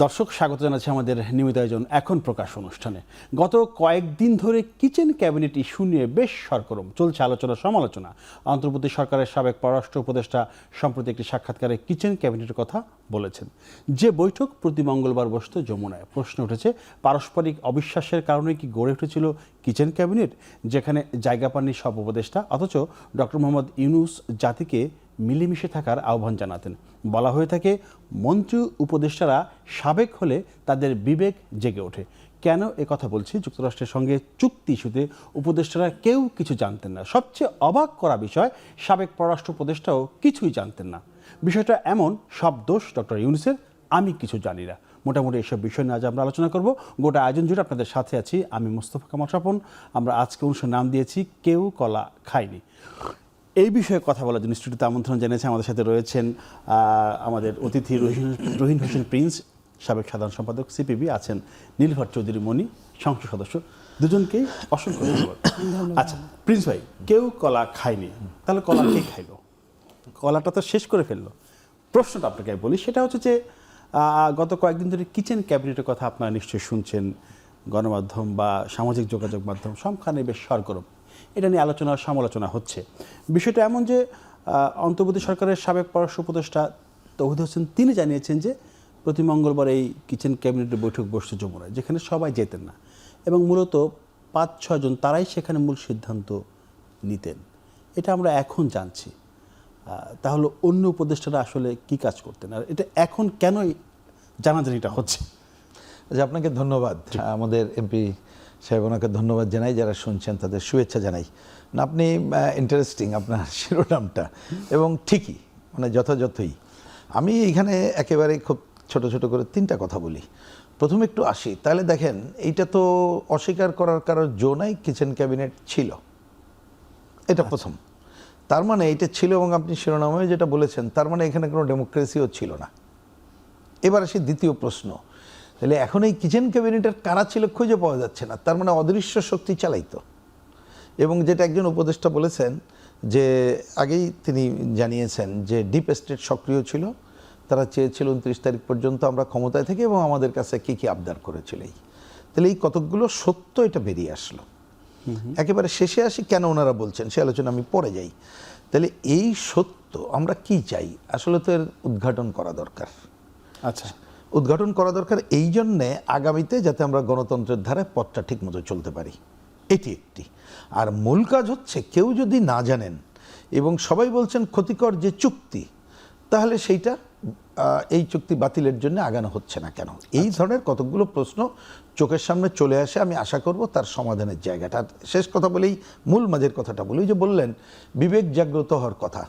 দর্শক স্বাগত জানাচ্ছি আমাদের নিয়মিত আয়োজন এখন প্রকাশ অনুষ্ঠানে। গত কয়েকদিন ধরে কিচেন ক্যাবিনেট ইস্যু নিয়ে বেশ সরগরম চলছে আলোচনা সমালোচনা। অন্তর্বর্তী সরকারের সাবেক পররাষ্ট্র উপদেষ্টা সম্প্রতি একটি সাক্ষাৎকারে কিচেন ক্যাবিনেটের কথা বলেছেন। যে বৈঠক প্রতি মঙ্গলবার বসত যমুনায়, প্রশ্ন উঠেছে পারস্পরিক অবিশ্বাসের কারণে কি গড়ে উঠেছিল কিচেন ক্যাবিনেট, যেখানে জায়গা পাননি সব উপদেষ্টা, অথচ ডক্টর মোহাম্মদ ইউনূস জাতিকে মিলেমিশে থাকার আহ্বান জানাতেন। বলা হয়ে থাকে মন্ত্রী উপদেষ্টারা সাবেক হলে তাদের বিবেক জেগে ওঠে। কেন এ কথা বলছি? যুক্তরাষ্ট্রের সঙ্গে চুক্তি ইস্যুতে উপদেষ্টারা কেউ কিছু জানতেন না। সবচেয়ে অবাক করা বিষয়, সাবেক পররাষ্ট্র উপদেষ্টাও কিছুই জানতেন না। বিষয়টা এমন, সব দোষ ডক্টর ইউনূসের, আমি কিছু জানি না। মোটামুটি এসব বিষয় নিয়ে আজ আমরা আলোচনা করব। গোটা আয়োজন জুড়ে আপনাদের সাথে আছি আমি মোস্তফা কামাল স্বপন। আমরা আজকে অনুষ্ঠানের নাম দিয়েছি কেউ কলা খায়নি। এই বিষয়ে কথা বলার জন্য স্টুডিওতে আমন্ত্রণ জানিয়েছে আমাদের সাথে রয়েছেন আমাদের অতিথি রহিন হোসেন প্রিন্স, সাবেক সাধারণ সম্পাদক সিপিবি, আছেন নীলফার চৌধুরী মনি, সংসদ সদস্য। দুজনকেই অসংখ্য ধন্যবাদ। আচ্ছা প্রিন্স ভাই, কেউ কলা খায়নি, তাহলে কলা কে খাইল? কলাটা তো শেষ করে ফেললো। প্রশ্নটা আপনাকে বলি, সেটা হচ্ছে যে গত কয়েকদিন ধরে কিচেন ক্যাবিনেটের কথা আপনারা নিশ্চয়ই শুনছেন, গণমাধ্যম বা সামাজিক যোগাযোগ মাধ্যম সবখানে বেশ সরগরম। এটা নিয়ে আলোচনা সমালোচনা হচ্ছে। বিষয়টা এমন যে অন্তর্বর্তী সরকারের সাবেক পররাষ্ট্র উপদেষ্টা তৌহিদ হোসেন তিনি জানিয়েছেন যে প্রতি মঙ্গলবার এই কিচেন ক্যাবিনেটের বৈঠক বসছে যমুনায়, যেখানে সবাই যেতেন না এবং মূলত ৫-৬ জন তারাই সেখানে মূল সিদ্ধান্ত নিতেন। এটা আমরা এখন জানছি। তাহলে অন্য উপদেষ্টারা আসলে কি কাজ করতেন, আর এটা এখন কেন জানাজানিটা হচ্ছে? আচ্ছা, আপনাকে ধন্যবাদ। আমাদের এমপি সাহেব, ওনাকে ধন্যবাদ জানাই, যারা শুনছেন তাদের শুভেচ্ছা জানাই। না, আপনি ইন্টারেস্টিং আপনার শিরোনামটা, এবং ঠিকই মানে যথাযথই। আমি এখানে একেবারে খুব ছোট ছোট করে 3টা কথা বলি। প্রথমে একটু আসি, তাহলে দেখেন এইটা তো অস্বীকার করার কারোর জো নাই, কিচেন ক্যাবিনেট ছিল, এটা প্রথম। তার মানে এটা ছিল, এবং আপনি শিরোনামে যেটা বলেছেন তার মানে এখানে কোনো ডেমোক্রেসিও ছিল না। এবার আসি দ্বিতীয় প্রশ্ন, তাহলে এখন এই কিচেন ক্যাবিনেটের কারা ছিল খুঁজে পাওয়া যাচ্ছে না, তার মানে অদৃশ্য শক্তি চালাইতো। এবং যেটা একজন উপদেষ্টা বলেছেন যে আগেই তিনি জানিয়েছেন যে ডিপ স্টেট সক্রিয় ছিল, তারা চেয়েছিল 29 তারিখ পর্যন্ত আমরা ক্ষমতায় থেকে, এবং আমাদের কাছে কি কি আবদার করেছিল। তাহলে এই কতকগুলো সত্য এটা বেরিয়ে আসলো। একেবারে শেষে আসি কেন ওনারা বলছেন, সে আলোচনা আমি পরে যাই। তাহলে এই সত্য আমরা কি চাই, আসলে তো এর উদ্ঘাটন করা দরকার। আচ্ছা, উদ্ঘাটন করা দরকার এই জন্যে আগামীতে যাতে আমরা গণতন্ত্রের ধারে পথটা ঠিক মতো চলতে পারি, এটি একটি। আর মূল কাজ হচ্ছে, কেউ যদি না জানেন এবং সবাই বলছেন ক্ষতিকর যে চুক্তি, তাহলে সেইটা এই চুক্তি বাতিলের জন্য আগানো হচ্ছে না কেন, এই ধরনের কতগুলো প্রশ্ন চোখের সামনে চলে আসে। আমি আশা করব তার সমাধানের জায়গাটা। শেষ কথা বলেই মূল মাঝের কথাটা বলি, যে বললেন বিবেক জাগ্রত হওয়ার কথা।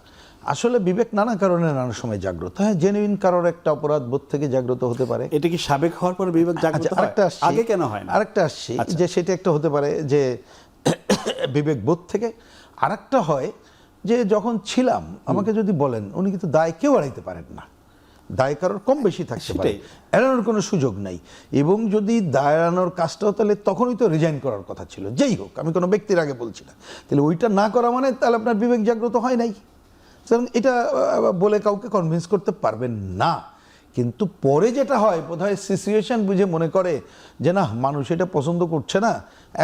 আসলে বিবেক নানা কারণে নানা সময় জাগ্রত হয়। জেনুইন কারোর একটা অপরাধ বোধ থেকে জাগ্রত হতে পারে। এটা কি সাবেক হওয়ার পরে বিবেক জাগ্রত হয়? আগে কেন হয় না? আরেকটা আসছি যে সেটা একটা হতে পারে যে বিবেক বোধ থেকে। আরেকটা হয় যে যখন ছিলাম, আমাকে যদি বলেন, উনি কিন্তু দায় কেউ এড়াইতে পারেন না, দায় কারোর কম বেশি থাকতে পারে, এড়ানোর কোনো সুযোগ নাই। এবং যদি দায় এড়ানোর কাজটাও, তাহলে তখনই তো রিজাইন করার কথা ছিল। যেই হোক, আমি কোনো ব্যক্তির আগে বলছি না। তাহলে ওইটা না করা মানে তাহলে আপনার বিবেক জাগ্রত হয় নাই। সুতরাং এটা বলে কাউকে কনভিন্স করতে পারবেন না। কিন্তু পরে যেটা হয়, বোধহয় সিচুয়েশন বুঝে মনে করে যে না, মানুষ এটা পছন্দ করছে না,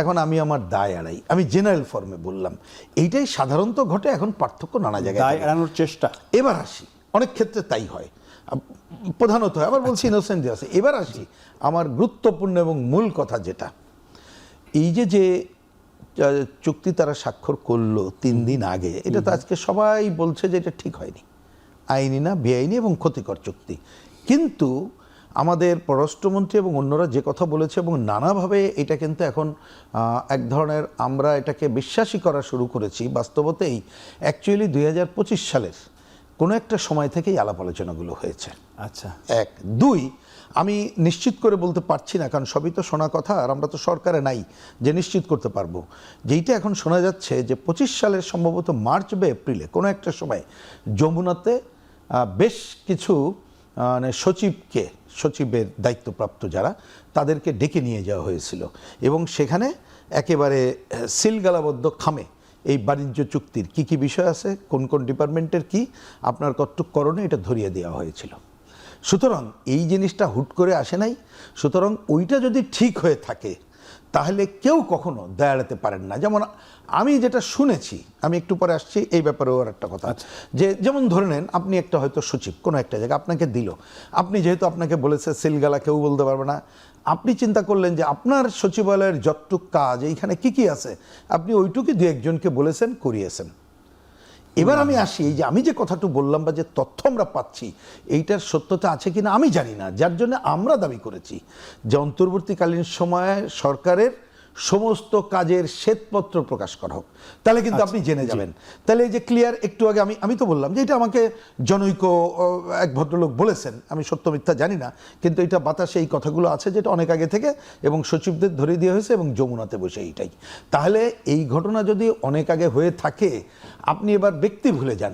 এখন আমি আমার দায় এড়াই। আমি জেনারেল ফর্মে বললাম, এইটাই সাধারণত ঘটে। এখন পার্থক্য নানা জায়গায়, দায় এড়ানোর চেষ্টা। এবার আসি, অনেক ক্ষেত্রে তাই হয়, প্রধানত হয়, আবার বলছি ইনোসেন্ট আছে। এবার আসি আমার গুরুত্বপূর্ণ এবং মূল কথা, যেটা এই যে চুক্তি তারা স্বাক্ষর করলো 3 দিন আগে, এটা তো আজকে সবাই বলছে যে এটা ঠিক হয়নি, আইনি না, বেআইনি এবং ক্ষতিকর চুক্তি। কিন্তু আমাদের পররাষ্ট্রমন্ত্রী এবং অন্যরা যে কথা বলেছে, এবং নানাভাবে এটা কিন্তু এখন এক ধরনের আমরা এটাকে বিশ্বাসী করা শুরু করেছি। বাস্তবতেই অ্যাকচুয়ালি 2025 সালের কোনো একটা সময় থেকেই আলাপ আলোচনাগুলো হয়েছে। আচ্ছা, 1, 2 আমি নিশ্চিত করে বলতে পারছি না, কারণ সবই তো শোনা কথা, আর আমরা তো সরকারে নাই যে নিশ্চিত করতে পারবো। যেইটা এখন শোনা যাচ্ছে যে 25 সালের সম্ভবত মার্চ বা এপ্রিলে কোনো একটা সময় যমুনাতে বেশ কিছু মানে সচিবের দায়িত্বপ্রাপ্ত যারা, তাদেরকে ডেকে নিয়ে যাওয়া হয়েছিল, এবং সেখানে একেবারে সিলগালাবদ্ধ খামে এই বাণিজ্য চুক্তির কি কি বিষয় আছে, কোন কোন ডিপার্টমেন্টের কি আপনার কর্তব্য করণে, এটা ধরিয়ে দেওয়া হয়েছিল। সুতরাং এই জিনিসটা হুট করে আসে নাই। সুতরাং ওইটা যদি ঠিক হয়ে থাকে তাহলে কেউ কখনো দায় এড়াতে পারেন না। যেমন আমি যেটা শুনেছি, আমি একটু পরে আসছি এই ব্যাপারেও আর একটা কথা, যে যেমন ধরে নেন আপনি একটা হয়তো সচিব কোনো একটা জায়গায় আপনাকে দিল, আপনি যেহেতু আপনাকে বলেছে সিলগালা কেউ বলতে পারবে না, আপনি চিন্তা করলেন যে আপনার সচিবালয়ের যতটুক কাজ এইখানে কি কি আছে আপনি ওইটুকু দু একজনকে বলেছেন, করিয়েছেন। এবার আমি আসি, এই যে আমি যে কথাটুকু বললাম বা যে তথ্য আমরা পাচ্ছি এইটার সত্যতা আছে কিনা আমি জানি না, যার জন্য আমরা দাবি করেছি যে অন্তর্বর্তীকালীন সময়ে সরকারের সমস্ত কাজের শ্বেতপত্র প্রকাশ করা হোক, তাহলে কিন্তু আপনি জেনে যাবেন। তাহলে এই যে ক্লিয়ার, একটু আগে আমি তো বললাম যে এটা আমাকে জনৈক এক ভদ্রলোক বলেছেন, আমি সত্য মিথ্যা জানি না, কিন্তু এটা বাতাসে এই কথাগুলো আছে যেটা অনেক আগে থেকে এবং সচিবদের ধরে দেওয়া হয়েছে এবং যমুনাতে বসে এইটাই। তাহলে এই ঘটনা যদি অনেক আগে হয়ে থাকে, আপনি এবার ব্যক্তি ভুলে যান,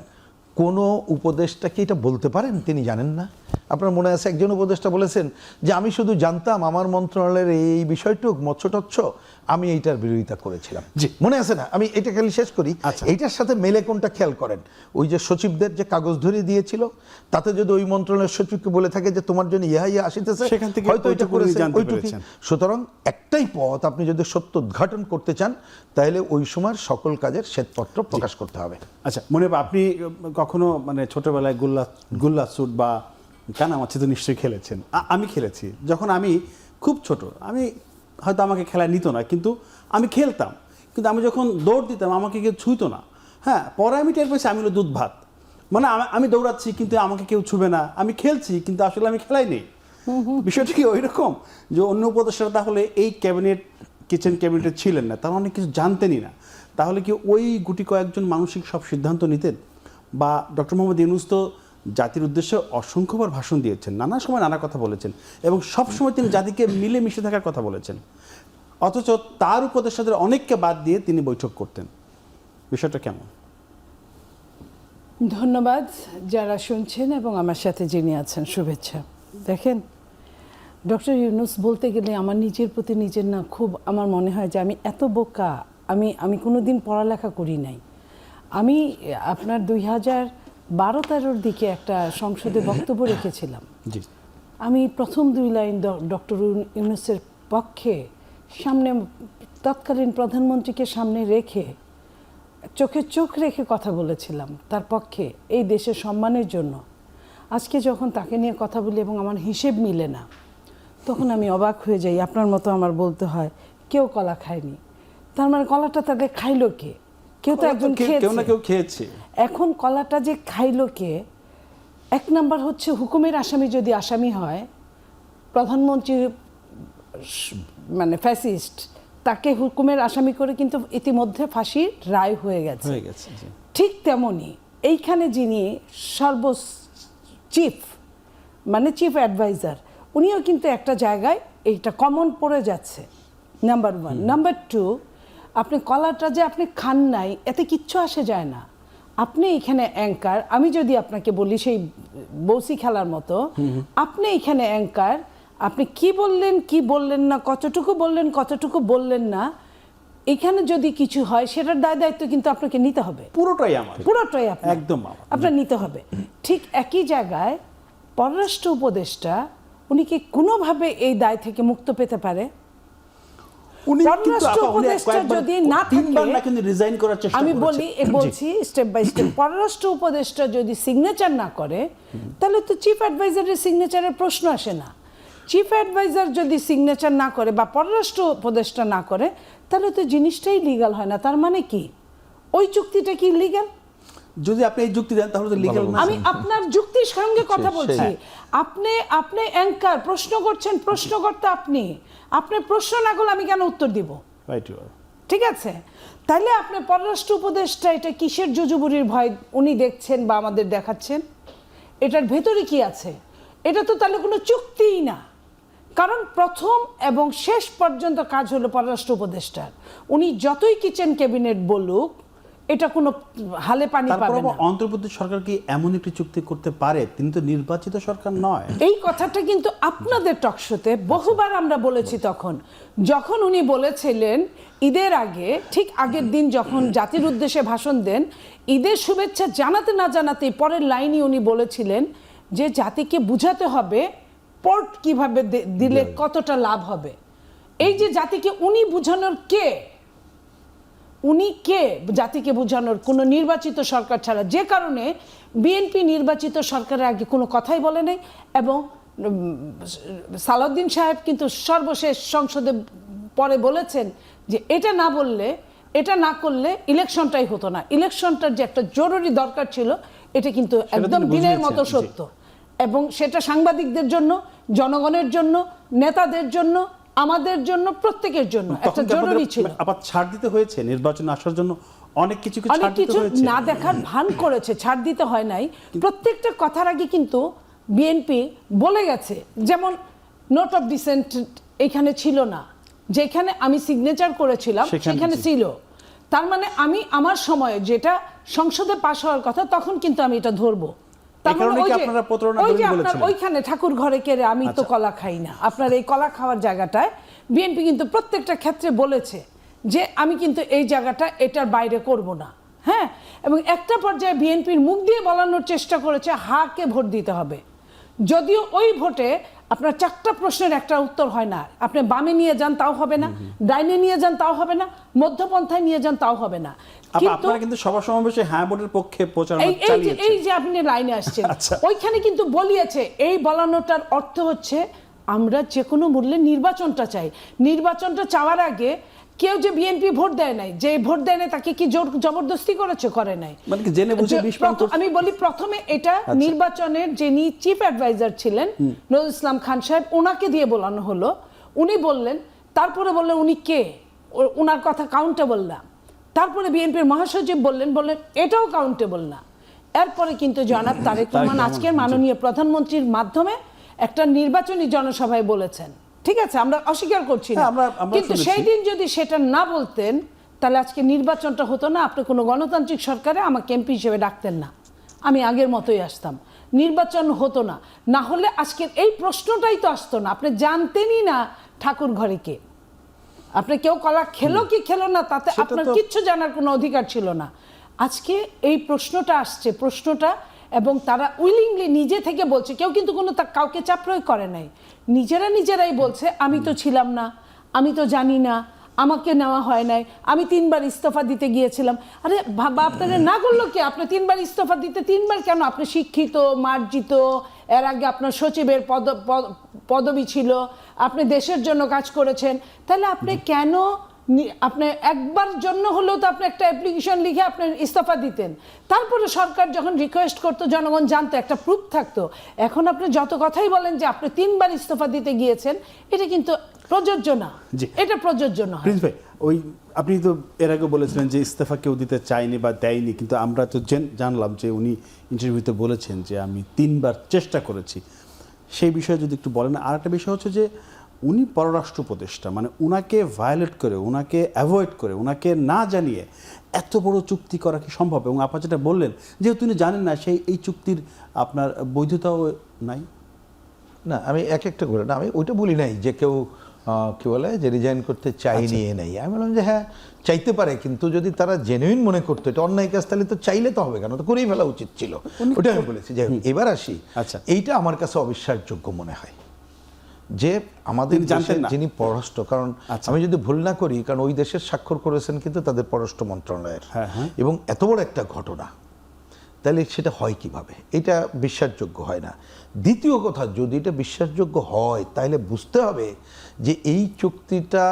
কোনো উপদেষ্টা কি এটা বলতে পারেন তিনি জানেন না? আপনার মনে আছে একজন উপদেষ্টা বলেছেন যে আমি শুধু জানতাম আমার মন্ত্রণালয়ের এই বিষয়টুক মৎস্য আমি এইটার বিরোধিতা করেছিলাম। জি, মনে আছে না? আমি এটা খালি শেষ করি। এইটার সাথে মেলে কোনটা খেয়াল করেন, ওই যে সচিবদের যে কাগজ ধরিয়ে দিয়েছিল তাতে যদি ওই মন্ত্রণালয়ের সচিবকে বলে থাকে যে তোমার জন্য ইহা আসিতেছে, সেখান থেকে হয়তো এটা করেছে ওইটুকু। সুতরাং একটাই পথ, আপনি যদি সত্য উদ্ঘাটন করতে চান তাহলে ওই সময় সকল কাজের শ্বেতপত্র প্রকাশ করতে হবে। আচ্ছা মনির, আপনি কখনো মানে ছোটবেলায় গুল্লা স্যুট বা কানামাছি তো নিশ্চয়ই খেলেছেন? আমি খেলেছি। যখন আমি খুব ছোট, আমি হয়তো আমাকে খেলায় নিত না, কিন্তু আমি খেলতাম। কিন্তু আমি যখন দৌড় দিতাম আমাকে কেউ ছুঁতো না। হ্যাঁ, পরে আমি টের পেয়েছি আমি হলো দুধ ভাত। মানে আমি দৌড়াচ্ছি কিন্তু আমাকে কেউ ছুবে না, আমি খেলছি কিন্তু আসলে আমি খেলাই নেই। বিষয়টা কি ওই রকম যে অন্য উপদেষ্টারা তাহলে এই কিচেন ক্যাবিনেটে ছিলেন না, তারা অনেক কিছু জানতেনই না, তাহলে কি ওই গুটি কয়েকজন মানসিক সব সিদ্ধান্ত নিতেন? বা ডক্টর মোহাম্মদ ইউনূস তো জাতির উদ্দেশ্যে অসংখ্যবার ভাষণ দিয়েছেন, নানা সময় নানা কথা বলেছেন এবং সবসময় তিনি জাতিকে মিলে মিশে থাকার কথা বলেছেন, অথচ তার উপদেষ্টাদের অনেককে বাদ দিয়ে তিনি বৈঠক করতেন। বিষয়টা কেমন? ধন্যবাদ যারা শুনছেন এবং আমার সাথে যিনি আছেন, শুভেচ্ছা। দেখেন, ডক্টর ইউনূস বলতে গেলে আমার নিজের প্রতি নিজের না খুব আমার মনে হয় যে আমি এত বোকা, আমি কোনোদিন পড়ালেখা করি নাই। আমি আপনার 2012-13 দিকে একটা সংসদে বক্তব্য রেখেছিলাম। জি, আমি প্রথম 2 লাইন ডক্টর ইউনূসের পক্ষে সামনে তৎকালীন প্রধানমন্ত্রীকে সামনে রেখে চোখে চোখ রেখে কথা বলেছিলাম তার পক্ষে, এই দেশের সম্মানের জন্য। আজকে যখন তাকে নিয়ে কথা বলি এবং আমার হিসেব মিলে না, তখন আমি অবাক হয়ে যাই। আপনার মতো আমার বলতে হয় কেউ কলা খায়নি, তার মানে কলাটা তাদের খাইলো কে? কেউ তো একজন খেয়েছে। এখন কলাটা যে খাইলো কে? এক নাম্বার হচ্ছে হুকুমের আসামি যদি আসামি হয়, প্রধানমন্ত্রী মানে ফ্যাসিস্ট, তাকে হুকুমের আসামি করে কিন্তু ইতিমধ্যে ফাঁসির রায় হয়ে গেছে। ঠিক তেমনি এইখানে যিনি চিফ মানে চিফ অ্যাডভাইজার, উনিও কিন্তু একটা জায়গায় এইটা কমন পড়ে যাচ্ছে, নাম্বার 1। নাম্বার 2, আপনি কলাটা যে আপনি খান নাই এতে কিচ্ছু আসে যায় না। আপনি এখানে অ্যাঙ্কার, আমি যদি আপনাকে বলি সেই বৌসি খেলার মতো, আপনি এখানে অ্যাঙ্কার, আপনি কি বললেন না, কতটুকু বললেন না, এখানে যদি কিছু হয় সেটার দায়িত্ব কিন্তু আপনাকে নিতে হবে। পুরোটাই একদম আপনার নিতে হবে। ঠিক একই জায়গায় পররাষ্ট্র উপদেষ্টা, উনি কি কোনোভাবে এই দায় থেকে মুক্ত পেতে পারে? আমি বলছি স্টেপ বাই স্টেপ। পররাষ্ট্র উপদেষ্টা যদি সিগনেচার না করে তাহলে তো চিফ অ্যাডভাইজারের সিগনেচারের প্রশ্ন আসে না। চিফ অ্যাডভাইজার যদি সিগনেচার না করে বা পররাষ্ট্র উপদেষ্টা না করে তাহলে তো জিনিসটাই লিগ্যাল হয় না। তার মানে কি ওই চুক্তিটা কি লিগ্যাল? যদি আপনি এই যুক্তি দেন তাহলে তো লিগ্যাল না। আমি আপনার যুক্তির সঙ্গে কথা বলছি। আপনি অ্যাঙ্কার, প্রশ্ন করছেন, প্রশ্নকর্তা আপনি প্রশ্ন না করলে আমি কেন উত্তর দিব? ঠিক আছে, তাহলে আপনি পররাষ্ট্র উপদেষ্টা এটা কিসের জুজুবুরির ভয় উনি দেখছেন বা আমাদের দেখাচ্ছেন? এটার ভেতরে কি আছে? এটা তো তাহলে কোনো চুক্তিই না, কারণ প্রথম এবং শেষ পর্যন্ত কাজ হলো পররাষ্ট্র উপদেষ্টার। উনি যতই কিচেন ক্যাবিনেট বলুক এটা কোনো হালে পানি পাবে না। অন্তর্বর্তী সরকার কি এমন একটি চুক্তি করতে পারে? তিনি তো নির্বাচিত সরকার নয়। এই কথাটা কিন্তু আপনাদের টকশোতে বহুবার আমরা বলেছি। যখন উনি বলেছিলেন ঈদের আগে, ঠিক আগের দিন যখন জাতির উদ্দেশ্যে ভাষণ দেন, ঈদের শুভেচ্ছা জানাতে না জানাতেই পরের লাইনই উনি বলেছিলেন যে জাতিকে বুঝাতে হবে পোর্ট কিভাবে দিলে কতটা লাভ হবে। এই যে জাতিকে উনি বুঝানোর কে, উনি কে জাতিকে বোঝানোর? কোনো নির্বাচিত সরকার ছাড়া, যে কারণে বিএনপি নির্বাচিত সরকারের আগে কোনো কথাই বলে নাই। এবং সালাউদ্দিন সাহেব কিন্তু সর্বশেষ সংসদে পরে বলেছেন যে এটা না বললে, এটা না করলে ইলেকশনটাই হতো না। ইলেকশনটার যে একটা জরুরি দরকার ছিল, এটা কিন্তু একদম দিনের মতো সত্য। এবং সেটা সাংবাদিকদের জন্য, জনগণের জন্য, নেতাদের জন্য, আমাদের জন্য, প্রত্যেকের জন্য একটা জরুরি ছিল। আবার ছাড় দিতে হয়েছে নির্বাচনে আসার জন্য, অনেক কিছু না দেখার ভান করেছে, ছাড় দিতে হয় নাই। প্রত্যেকটা কথার আগে কিন্তু বিএনপি বলে গেছে, যেমন নোট অফ ডিসেন্ট এখানে ছিল না, যেখানে আমি সিগনেচার করেছিলাম সেখানে ছিল। তার মানে আমি আমার সময়ে যেটা সংসদে পাশ হওয়ার কথা, তখন কিন্তু আমি এটা ধরবো। ওইখানে ঠাকুর ঘরে কেড়ে আমি তো কলা খাই না, আপনার এই কলা খাওয়ার জায়গাটায় বিএনপি কিন্তু প্রত্যেকটা ক্ষেত্রে বলেছে যে আমি কিন্তু এই জায়গাটা এটার বাইরে করব না। হ্যাঁ, এবং একটা পর্যায়ে বিএনপির মুখ দিয়ে বলানোর চেষ্টা করেছে হাকে ভোট দিতে হবে। যদিও ওই ভোটে আপনার 4টা প্রশ্নের একটা উত্তর হয় না, আপনি বামে নিয়ে যান তাও হবে না, ডাইনে নিয়ে যান তাও হবে না, মধ্যপন্থায় নিয়ে যান তাও হবে না। কিন্তু সভা সমাবেশে হ্যাঁ ভোটের পক্ষে প্রচারণা চালিয়েছে। এই যে আপনি লাইনে আসছেন, ওইখানে কিন্তু বলিয়েছে, এই বলানোটার অর্থ হচ্ছে আমরা যে কোনো মূল্যে নির্বাচনটা চাই। নির্বাচনটা চাওয়ার আগে কেউ যে বিএনপি ভোট দেয় নাই, যে ভোট দেয় নাই তাকে কি জোর জবরদস্তি করেছে? করে নাই। আমি বলি প্রথমে এটা নির্বাচনের যিনি চিফ অ্যাডভাইজার ছিলেন নজরুল ইসলাম খান সাহেব, ওনাকে দিয়ে বলানো হলো। উনি বললেন, তারপরে বললেন উনি কে, ওনার কথা কাউন্টেবল না। তারপরে বিএনপির মহাসচিব বললেন এটাও কাউন্টেবল না। এরপরে কিন্তু জনাব তারেক রহমান আজকের মাননীয় প্রধানমন্ত্রীর মাধ্যমে একটা নির্বাচনী জনসভায় বলেছেন, ঠিক আছে, আমরা অস্বীকার করছি না, কিন্তু সেই দিন যদি সেটা না বলতেন তাহলে আজকে নির্বাচনটা হতো না। আপনি কোনো গণতান্ত্রিক সরকারে আমাকে এমপি হিসেবে ডাকতেন না, আমি আগের মতোই আসতাম, নির্বাচন হতো না। না হলে আজকের এই প্রশ্নটাই তো আসতো না। আপনি জানতেনই না ঠাকুর ঘরে কে, আপনি কেউ কলা খেলো কি খেলো না তাতে আপনার কিচ্ছু জানার কোনো অধিকার ছিল না। আজকে এই প্রশ্নটা আসছে, প্রশ্নটা, এবং তারা উইলিংলি নিজে থেকে বলছে, কেউ কিন্তু কোনো কাউকে চাপ প্রয়োগ করে নাই, নিজেরাই বলছে আমি তো ছিলাম না, আমি তো জানি না, আমাকে নেওয়া হয় নাই, আমি 3বার ইস্তফা দিতে গিয়েছিলাম। আরে বাবা, আপনারা না করলো কি? আপনি 3বার ইস্তফা দিতে 3বার কেন? আপনি শিক্ষিত, মার্জিত, এর আগে আপনার সচিবের পদবি ছিল, আপনি দেশের জন্য কাজ করেছেন, তাহলে আপনি কেন, আপনি একবার জন্য হলেও তো আপনি একটা অ্যাপ্লিকেশন লিখে আপনি ইস্তফা দিতেন। তারপরে সরকার যখন রিকোয়েস্ট করতো, জনগণ জানতো, একটা প্রুফ থাকতো। এখন আপনি যত কথাই বলেন যে আপনি 3বার ইস্তফা দিতে গিয়েছেন, এটা কিন্তু প্রযোজ্য না, এটা প্রযোজ্য না। প্রিন্স ভাই, ওই আপনি তো এর আগে বলেছিলেন যে ইস্তফা কেউ দিতে চায়নি বা দেয়নি, কিন্তু আমরা তো জানলাম যে উনি ইন্টারভিউতে বলেছেন যে আমি 3বার চেষ্টা করেছি। সেই বিষয়ে যদি একটু বলেন। আর একটা বিষয় হচ্ছে যে উনি পররাষ্ট্র উপদেষ্টা, মানে উনাকে ভায়োলেট করে, উনাকে অ্যাভয়েড করে, উনাকে না জানিয়ে এত বড় চুক্তি করা কি সম্ভব? এবং আপনি যেটা বললেন, যেহেতু তিনি জানেন না, এই চুক্তির আপনার বৈধতাও নাই। না, আমি একটা করে না, আমি ওইটা বলি নাই যে কেউ কি বলে যে রিজাইন করতে চাইনি নেই। আমি বললাম যে হ্যাঁ চাইতে পারে, কিন্তু যদি তারা জেনুইন মনে করতো এটা অন্যায় কাজ, তাহলে তো চাইলে তো হবে কেন, তো করেই ফেলা উচিত ছিল। ওটা আমি বলেছি। যে এবার আসি, এইটা আমার কাছে অবিশ্বাসযোগ্য মনে হয় যে আমাদের যিনি পররাষ্ট্র, কারণ আমি যদি ভুল না করি, কারণ ওই দেশের স্বাক্ষর করেছেন কিন্তু তাদের পররাষ্ট্র মন্ত্রণালয়ের, এবং এত বড় একটা ঘটনা, তাহলে সেটা হয় কিভাবে? এটা বিশ্বাসযোগ্য হয় না। দ্বিতীয় কথা, যদি এটা বিশ্বাসযোগ্য হয় তাহলে বুঝতে হবে যে এই চুক্তিটা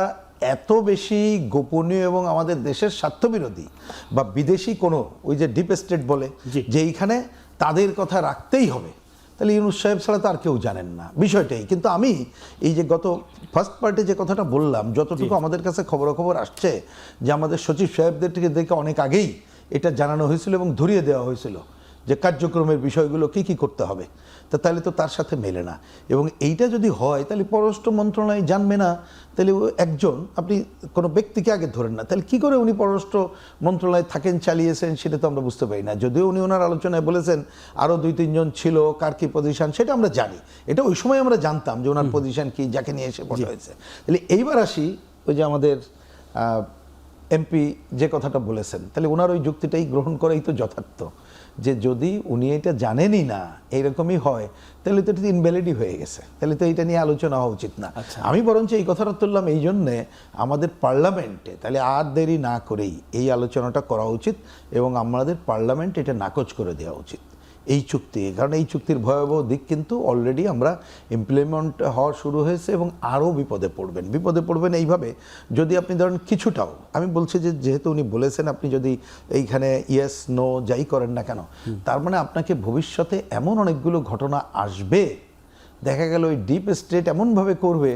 এত বেশি গোপনীয় এবং আমাদের দেশের স্বার্থবিরোধী, বা বিদেশি কোনো ওই যে ডিপ স্টেট বলে যে এইখানে তাদের কথা রাখতেই হবে, তাহলে ইউনূস সাহেব ছাড়া তো আর কেউ জানেন না বিষয়টাই। কিন্তু আমি এই যে গত ফার্স্ট পার্টে যে কথাটা বললাম, যতটুকু আমাদের কাছে খবরাখবর আসছে যে আমাদের সচিব সাহেবদের থেকে দেখে অনেক আগেই এটা জানানো হয়েছিল এবং ধরিয়ে দেওয়া হয়েছিল যে কার্যক্রমের বিষয়গুলো কি কি করতে হবে, তাহলে তো তার সাথে মেলে না। এবং এইটা যদি হয় তাহলে পররাষ্ট্র মন্ত্রণালয় জানবে না, তাহলে একজন, আপনি কোনো ব্যক্তিকে আগে ধরেন না, তাহলে কি করে উনি পররাষ্ট্র মন্ত্রণালয়ে থাকেন, চালিয়েছেন, সেটা তো আমরা বুঝতে পারি না। যদিও উনি ওনার আলোচনায় বলেছেন আরও 2-3 জন ছিল, কার কি পজিশন সেটা আমরা জানি, এটা ওই সময় আমরা জানতাম যে ওনার পজিশন কি, যাকে নিয়ে এসে বলা হয়েছে। তাহলে এইবার আসি ওই যে আমাদের এমপি যে কথাটা বলেছেন, তাহলে ওনার ওই যুক্তিটাই গ্রহণ করাই তো যথার্থ, যে যদি উনি এটা জানেনই না এইরকমই হয়, তাহলে তো এটা ইনভ্যালিডই হয়ে গেছে, তাহলে তো এটা নিয়ে আলোচনা হওয়া উচিত না। আমি বরঞ্চ এই কথাটা তুললাম এই জন্যে, আমাদের পার্লামেন্টে তাহলে আর দেরি না করেই এই আলোচনাটা করা উচিত এবং আমাদের পার্লামেন্ট এটা নাকচ করে দেওয়া উচিত এই চুক্তি। কারণ এই চুক্তির ভয়াবহ দিক কিন্তু অলরেডি আমরা ইমপ্লিমেন্ট হওয়া শুরু হয়েছে এবং আরও বিপদে পড়বেন এইভাবে, যদি আপনি ধরেন কিছুটাও, আমি বলছি যে যেহেতু উনি বলেছেন আপনি যদি এইখানে ইয়েস নো যাই করেন না কেন, তার মানে আপনাকে ভবিষ্যতে এমন অনেকগুলো ঘটনা আসবে, দেখা গেল ওই ডিপ স্টেট এমনভাবে করবে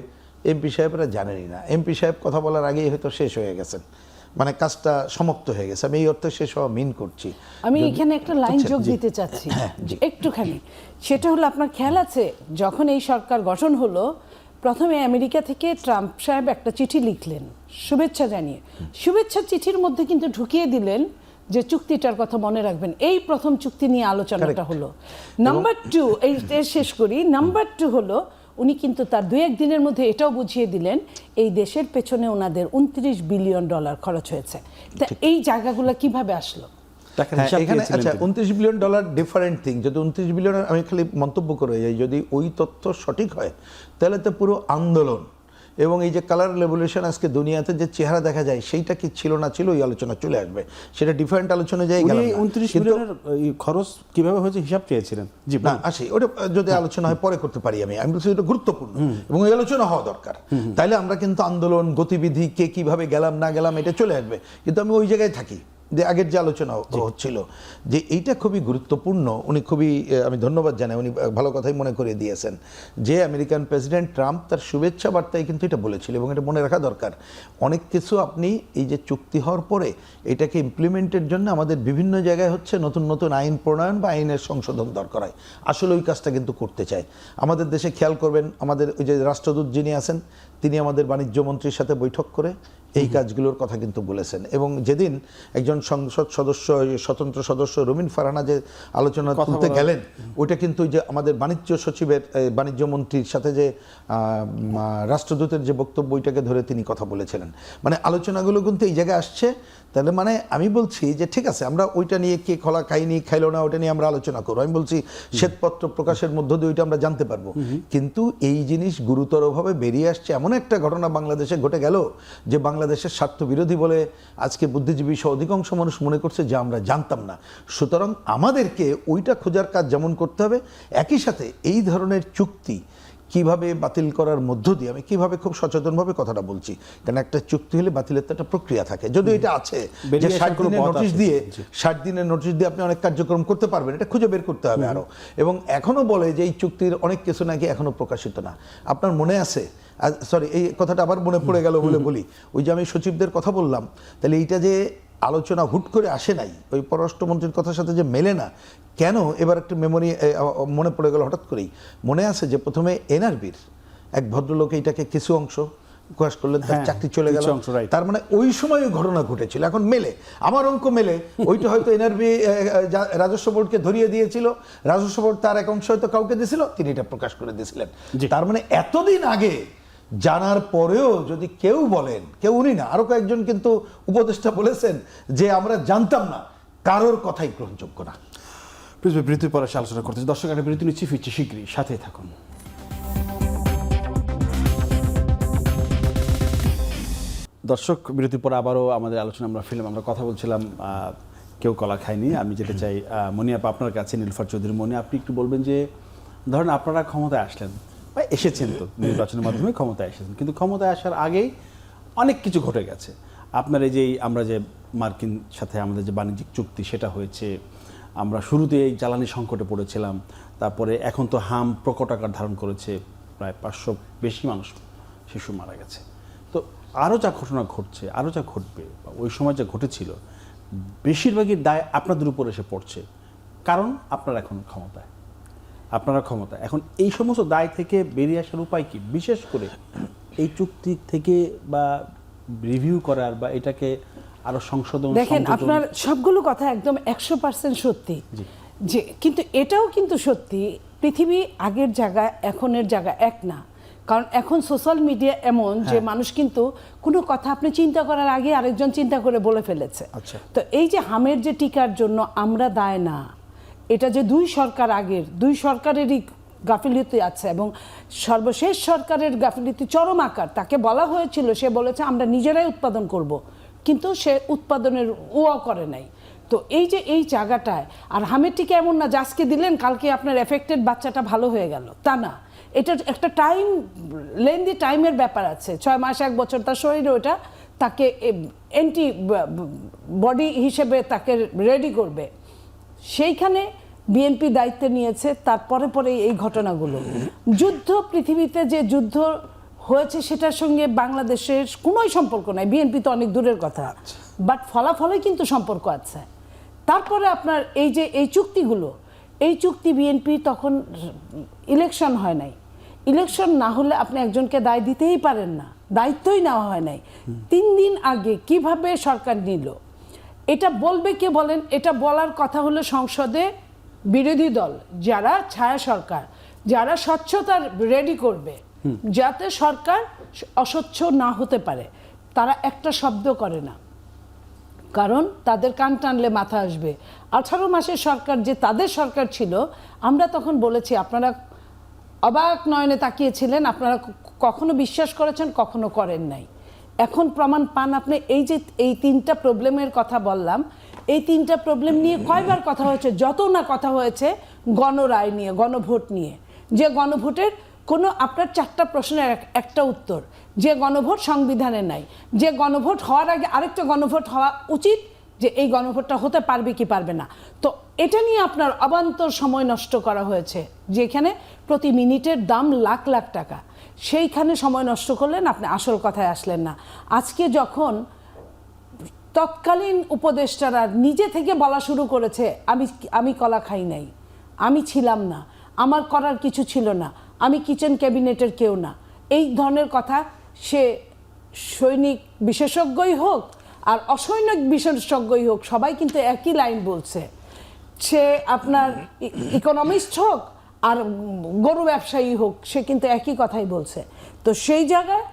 এমপি সাহেবরা জানেনই না, এমপি সাহেব কথা বলার আগেই হয়তো শেষ হয়ে গেছেন, মানে কাজটা সমাপ্ত হয়ে গেছে। আমি এই অর্থে শেষ হওয়া মিন করছি। আমি এখানে একটা লাইন যোগ দিতে চাচ্ছি একটুখানি, সেটা হলো আপনার খেয়াল আছে যখন এই সরকার গঠন হলো, প্রথমে আমেরিকা থেকে ট্রাম্প সাহেব একটা চিঠি লিখলেন শুভেচ্ছা জানিয়ে, শুভেচ্ছা চিঠির মধ্যে কিন্তু ঢুকিয়ে দিলেন যে চুক্তিটার কথা মনে রাখবেন। এই প্রথম চুক্তি নিয়ে আলোচনাটা হলো। নাম্বার 2, এই শেষ করি, নাম্বার 2 হলো উনি কিন্তু তার 2-1 দিনের মধ্যে এটাও বুঝিয়ে দিলেন এই দেশের পেছনে ওনাদের $29 বিলিয়ন খরচ হয়েছে। তা এই জায়গাগুলো কিভাবে আসলো? এখানে আচ্ছা, $29 বিলিয়ন ডিফারেন্ট থিং। যদি 29 বিলিয়ন, আমি খালি মন্তব্য করে যাই, যদি ওই তথ্য সঠিক হয় তাহলে তো পুরো আন্দোলন এবং এই যে কালার রেভলিউশন আজকে দুনিয়াতে যে চেহারা দেখা যায় সেইটা কি ছিল না ছিল, ওই আলোচনা চলে আসবে, সেটা ডিফারেন্ট আলোচনা যায়। 29 বিলিয়নের খরচ কিভাবে হয়েছে হিসাব চেয়েছিলেন? জি না, আসি ওটা যদি আলোচনা হয় পরে করতে পারি। আমি বলছি এটা গুরুত্বপূর্ণ এবং ওই আলোচনা হওয়া দরকার, তাইলে আমরা কিন্তু আন্দোলন গতিবিধি কে কিভাবে গেলাম না গেলাম এটা চলে আসবে। কিন্তু আমি ওই জায়গায় থাকি যে আগের যে আলোচনা হচ্ছিল যে এইটা খুবই গুরুত্বপূর্ণ। উনি খুবই, আমি ধন্যবাদ জানাই, উনি ভালো কথাই মনে করে দিয়েছেন যে আমেরিকান প্রেসিডেন্ট ট্রাম্প তার শুভেচ্ছা বার্তায় কিন্তু এটা বলেছিল এবং এটা মনে রাখা দরকার। অনেক কিছু আপনি এই যে চুক্তি হওয়ার পরে এটাকে ইমপ্লিমেন্টের জন্য আমাদের বিভিন্ন জায়গায় হচ্ছে নতুন নতুন আইন প্রণয়ন বা আইনের সংশোধন দরকার হয়। আসলে ওই কাজটা কিন্তু করতে চায় আমাদের দেশে। খেয়াল করবেন আমাদের ওই যে রাষ্ট্রদূত যিনি আছেন তিনি আমাদের বাণিজ্য মন্ত্রীর সাথে বৈঠক করে এই কাজগুলোর কথা কিন্তু বলেছেন। এবং যেদিন একজন সংসদ সদস্য, স্বতন্ত্র সদস্য রুমিন ফারহানা যে আলোচনা করতে গেলেন, ওইটা কিন্তু যে আমাদের বাণিজ্য সচিবের, বাণিজ্য মন্ত্রীর সাথে যে রাষ্ট্রদূতের যে বক্তব্য, ওইটাকে ধরে তিনি কথা বলেছিলেন। মানে আলোচনাগুলো কিন্তু এই জায়গায় আসছে। তাহলে মানে আমি বলছি যে ঠিক আছে, আমরা ওইটা নিয়ে কে খোলা খাইনি খাইলো না ওটা নিয়ে আমরা আলোচনা করবো। আমি বলছি শ্বেতপত্র প্রকাশের মধ্য দিয়ে ওইটা আমরা জানতে পারবো। কিন্তু এই জিনিস গুরুতরভাবে বেরিয়ে আসছে, এমন একটা ঘটনা বাংলাদেশে ঘটে গেল যে বাংলাদেশের স্বার্থ বিরোধী বলে আজকে বুদ্ধিজীবী সহ অধিকাংশ মানুষ মনে করছে যে আমরা জানতাম না। সুতরাং আমাদেরকে ওইটা খোঁজার কাজ যেমন করতে হবে, একই সাথে এই ধরনের চুক্তি কিভাবে বাতিল করার মধ্য দিয়ে, আমি কিভাবে খুব সচেতনভাবে কথাটা বলছি, কারণ একটা চুক্তি হলে বাতিলের তো একটা প্রক্রিয়া থাকে। যদি এটা আছে যে 60 দিনের নোটিশ দিয়ে, 60 দিনের নোটিশ দিয়ে আপনি অনেক কার্যক্রম করতে পারবেন, এটা খুঁজে বের করতে হবে আরো। এবং এখনো বলে যে এই চুক্তির অনেক কিছু নাকি এখনো প্রকাশিত না। আপনার মনে আছে, সরি এই কথাটা আবার মনে পড়ে গেল বলে বলি, ওই যে আমি সচিবদের কথা বললাম, তাহলে এইটা যে আলোচনা হুট করে আসে নাই, ওই পররাষ্ট্রমন্ত্রীর কথার সাথে যে মেলে না কেন, এবার একটা মেমোরি মনে পড়ে গেল হঠাৎ করেই। মনে আছে যে প্রথমে এনআরবির এক ভদ্রলোক এইটাকে কিছু অংশ প্রকাশ করলেন, তার চাকরি চলে গেল। তার মানে ওই সময় ঘটনা ঘটেছিল। এখন মেলে, আমার অঙ্ক মেলে, ওইটা হয়তো এনআরবি রাজস্ব বোর্ডকে ধরিয়ে দিয়েছিল, রাজস্ব বোর্ড তার এক অংশ হয়তো কাউকে দিয়েছিল, তিনি এটা প্রকাশ করে দিয়েছিলেন। তার মানে এতদিন আগে জানার পরেও যদি কেউ বলেন, কেউ উনি না আরো কয়েকজন কিন্তু উপদেষ্টা বলেছেন যে আমরা জানতাম না, কারোর কথাই গ্রহণযোগ্য না। বিরতির পরে আলোচনা করতেছি। দর্শক, একটা বিরতি নিচ্ছি, ফিরছি শীঘ্রই, সাথেই থাকুন। দর্শক, বিরতির পরে আবারও আমাদের আলোচনা আমরা ফিল্ম, আমরা কথা বলছিলাম কেউ কলা খায়নি। আমি যেটা চাই মনি আপা আপনার কাছে, নীলুফার চৌধুরী মনি, আপনি একটু বলবেন যে ধরেন আপনারা ক্ষমতায় আসলেন বা এসেছেন, তো নির্বাচনের মাধ্যমে ক্ষমতায় এসেছেন, কিন্তু ক্ষমতায় আসার আগেই অনেক কিছু ঘটে গেছে। আপনার এই যে আমরা যে মার্কিন সাথে আমাদের যে বাণিজ্যিক চুক্তি সেটা হয়েছে, আমরা শুরুতে এই জ্বালানি সংকটে পড়েছিলাম, তারপরে এখন তো হাম প্রকট আকার ধারণ করেছে, প্রায় 500 বেশি মানুষ, শিশু মারা গেছে। তো আরও যা ঘটনা ঘটছে, আরও যা ঘটবে, ওই সময় যা ঘটেছিল, বেশিরভাগই দায় আপনাদের উপর এসে পড়ছে, কারণ আপনারা এখন ক্ষমতায়, আপনারা ক্ষমতা। এখন এই সমস্ত দায় থেকে বেরিয়ে আসার উপায় কি? বিশেষ করে এই চুক্তি থেকে বা রিভিউ করার বা এটাকে আরো সংশোধন। দেখেন, আপনার সবগুলো কথা একদম 100% সত্যি, যে কিন্তু এটাও কিন্তু সত্যি, পৃথিবী আগের জায়গা এখনের জায়গা এক না। কারণ এখন সোশ্যাল মিডিয়া এমন যে মানুষ কিন্তু কোনো কথা আপনি চিন্তা করার আগে আরেকজন চিন্তা করে বলে ফেলেছে। আচ্ছা। তো এই যে হামের যে টিকার জন্য আমরা দায় না, এটা যে দুই সরকার আগের দুই সরকারেরই গাফিলতি আছে এবং সর্বশেষ সরকারের গাফিলতি চরম আকার। তাকে বলা হয়েছিল, সে বলেছে আমরা নিজেরাই উৎপাদন করব, কিন্তু সে উৎপাদনের করে নাই। তো এই যে এই জায়গাটায় আর হামের টিকা এমন না যে আজকে দিলেন কালকে আপনার এফেক্টেড বাচ্চাটা ভালো হয়ে গেল, তা না। এটা একটা টাইম, লেন্দি টাইমের ব্যাপার আছে। 6 মাস 1 বছর তার শরীরে ওটা তাকে অ্যান্টি বডি হিসেবে তাকে রেডি করবে। সেইখানে বিএনপি দায়িত্ব নিয়েছে। তারপরে পরে এই ঘটনাগুলো, যুদ্ধ, পৃথিবীতে যে যুদ্ধ হয়েছে সেটার সঙ্গে বাংলাদেশের কোনোই সম্পর্ক নাই। বিএনপি তো অনেক দূরের কথা, বাট ফলাফলে কিন্তু সম্পর্ক আছে। তারপরে আপনার এই যে এই চুক্তিগুলো, এই চুক্তি বিএনপি তখন ইলেকশন হয় নাই। ইলেকশন না হলে আপনি একজনকে দায় দিতেই পারেন না, দায়িত্বই নেওয়া হয় নাই। 3 দিন আগে কিভাবে সরকার নিল এটা বলবে কে বলেন? এটা বলার কথা হলো সংসদে বিরোধী দল, যারা ছায়া সরকার, যারা স্বচ্ছতা রেডি করবে যাতে সরকার অস্বচ্ছ না হতে পারে, তারা একটা শব্দ করে না। কারণ তাদের কান টানলে মাথা আসবে। 18 মাসের সরকার যে তাদের সরকার ছিল, আমরা তখন বলেছি, আপনারা অবাক নয়নে তাকিয়েছিলেন, আপনারা কখনো বিশ্বাস করেছেন, কখনো করেন নাই। এখন প্রমাণ পান আপনি। এই যে এই 3টা প্রবলেমের কথা বললাম, এই 3টা প্রবলেম নিয়ে কয়বার কথা হয়েছে? যত না কথা হয়েছে গণরায় নিয়ে, গণভোট নিয়ে। যে গণভোটের কোনো আপনার 4টা প্রশ্নের একটা উত্তর, যে গণভোট সংবিধানে নাই, যে গণভোট হওয়ার আগে আরেকটা গণভোট হওয়া উচিত, যে এই গণভোটটা হতে পারবে কি পারবে না। তো এটা নিয়ে আপনার অবান্তর সময় নষ্ট করা হয়েছে, যেখানে প্রতি মিনিটের দাম লাখ লাখ টাকা। সেইখানে সময় নষ্ট করলেন, আপনি আসল কথায় আসলেন না। আজকে যখন তৎকালীন উপদেষ্টারা নিজে থেকে বলা শুরু করেছে, আমি কলা খাই নাই, আমি ছিলাম না, আমার করার কিছু ছিল না, আমি কিচেন ক্যাবিনেটের কেউ না, এই ধরনের কথা, সে সৈনিক বিশেষজ্ঞই হোক আর অসৈনিক বিশেষজ্ঞই হোক, সবাই কিন্তু একই লাইন বলছে। সে আপনার ইকোনমিস্ট হোক আর গরু ব্যবসায়ী হোক, সে কিন্তু একই কথাই বলছে। তো সেই জায়গায়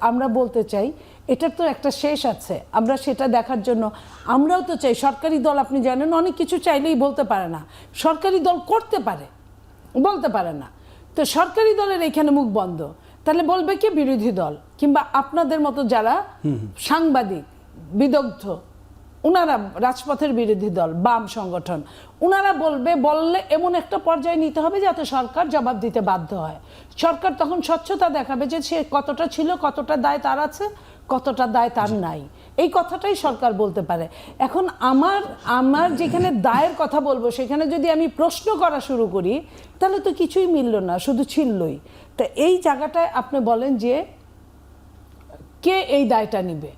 আমরা বলতে চাই, এটার তো একটা শেষ আছে। আমরা সেটা দেখার জন্য আমরাও তো চাই। সরকারি দল আপনি জানেন অনেক কিছু চাইলেই বলতে পারে না, সরকারি দল করতে পারে, বলতে পারে না। তো সরকারি দলের এখানে মুখ বন্ধ, তাহলে বলবে কি? বিরোধী দল কিংবা আপনাদের মতো যারা সাংবাদিক, বিদগ্ধ, ওনারা রাজপথের বিরোধী দল, বাম সংগঠন, ওনারা বললে এমন একটা পর্যায়ে নিতে হবে যাতে সরকার জবাব দিতে বাধ্য হয়। সরকার তখন স্বচ্ছতা দেখাবে যে সে কতটা ছিল, কতটা দায় তার আছে, কতটা দায় তার নাই। এই কথাটাই সরকার বলতে পারে। এখন আমার যেখানে দায়ের কথা বলবো, সেখানে যদি আমি প্রশ্ন করা শুরু করি, তাহলে তো কিছুই মিলল না, শুধু ছিলই। তা এই জায়গাটায় আপনি বলেন যে কে এই দায়টা নিবে,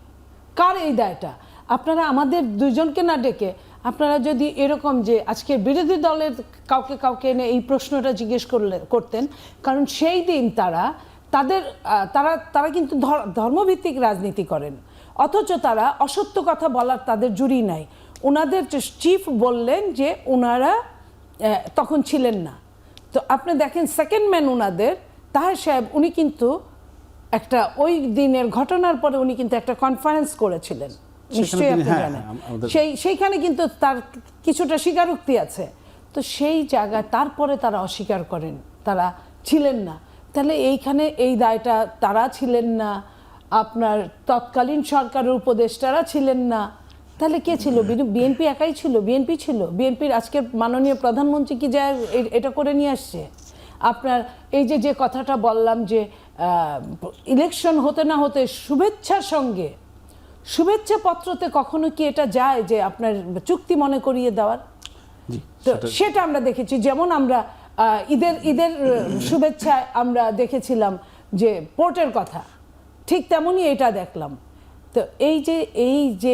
কার এই দায়টা? আপনারা আমাদের দুজনকে না ডেকে আপনারা যদি এরকম যে আজকে বিরোধী দলের কাউকে এনে এই প্রশ্নটা জিজ্ঞেস করতেন, কারণ সেই দিন তারা কিন্তু ধর্মভিত্তিক রাজনীতি করেন, অথচ তারা অসত্য কথা বলার তাদের জুড়ি নাই। ওনাদের চিফ বললেন যে ওনারা তখন ছিলেন না। তো আপনি দেখেন সেকেন্ড ম্যান ওনাদের তাহের সাহেব, উনি কিন্তু একটা ওই দিনের ঘটনার পরে উনি কিন্তু একটা কনফারেন্স করেছিলেন, নিশ্চয়ই আপনি জানেন। সেইখানে কিন্তু তার কিছুটা স্বীকারোক্তি আছে। তো সেই জায়গায় তারপরে তারা অস্বীকার করেন তারা ছিলেন না। তাহলে এইখানে এই দায়টা তারা ছিলেন না, আপনার তৎকালীন সরকারের উপদেষ্টারা ছিলেন না, তাহলে কে ছিল? বিএনপি একাই ছিল? বিএনপি ছিল? বিএনপির আজকের মাননীয় প্রধানমন্ত্রী কি যায় এটা করে নিয়ে আসছে? আপনার এই যে কথাটা বললাম যে ইলেকশন হতে না হতে শুভেচ্ছার সঙ্গে শুভেচ্ছা পত্রতে কখনো কি এটা যায় যে আপনার চুক্তি মনে করিয়ে দেওয়ার? তো সেটা আমরা দেখেছি। যেমন আমরা ঈদের শুভেচ্ছায় আমরা দেখেছিলাম যে পোর্টের কথা, ঠিক তেমনই এটা দেখলাম। তো এই যে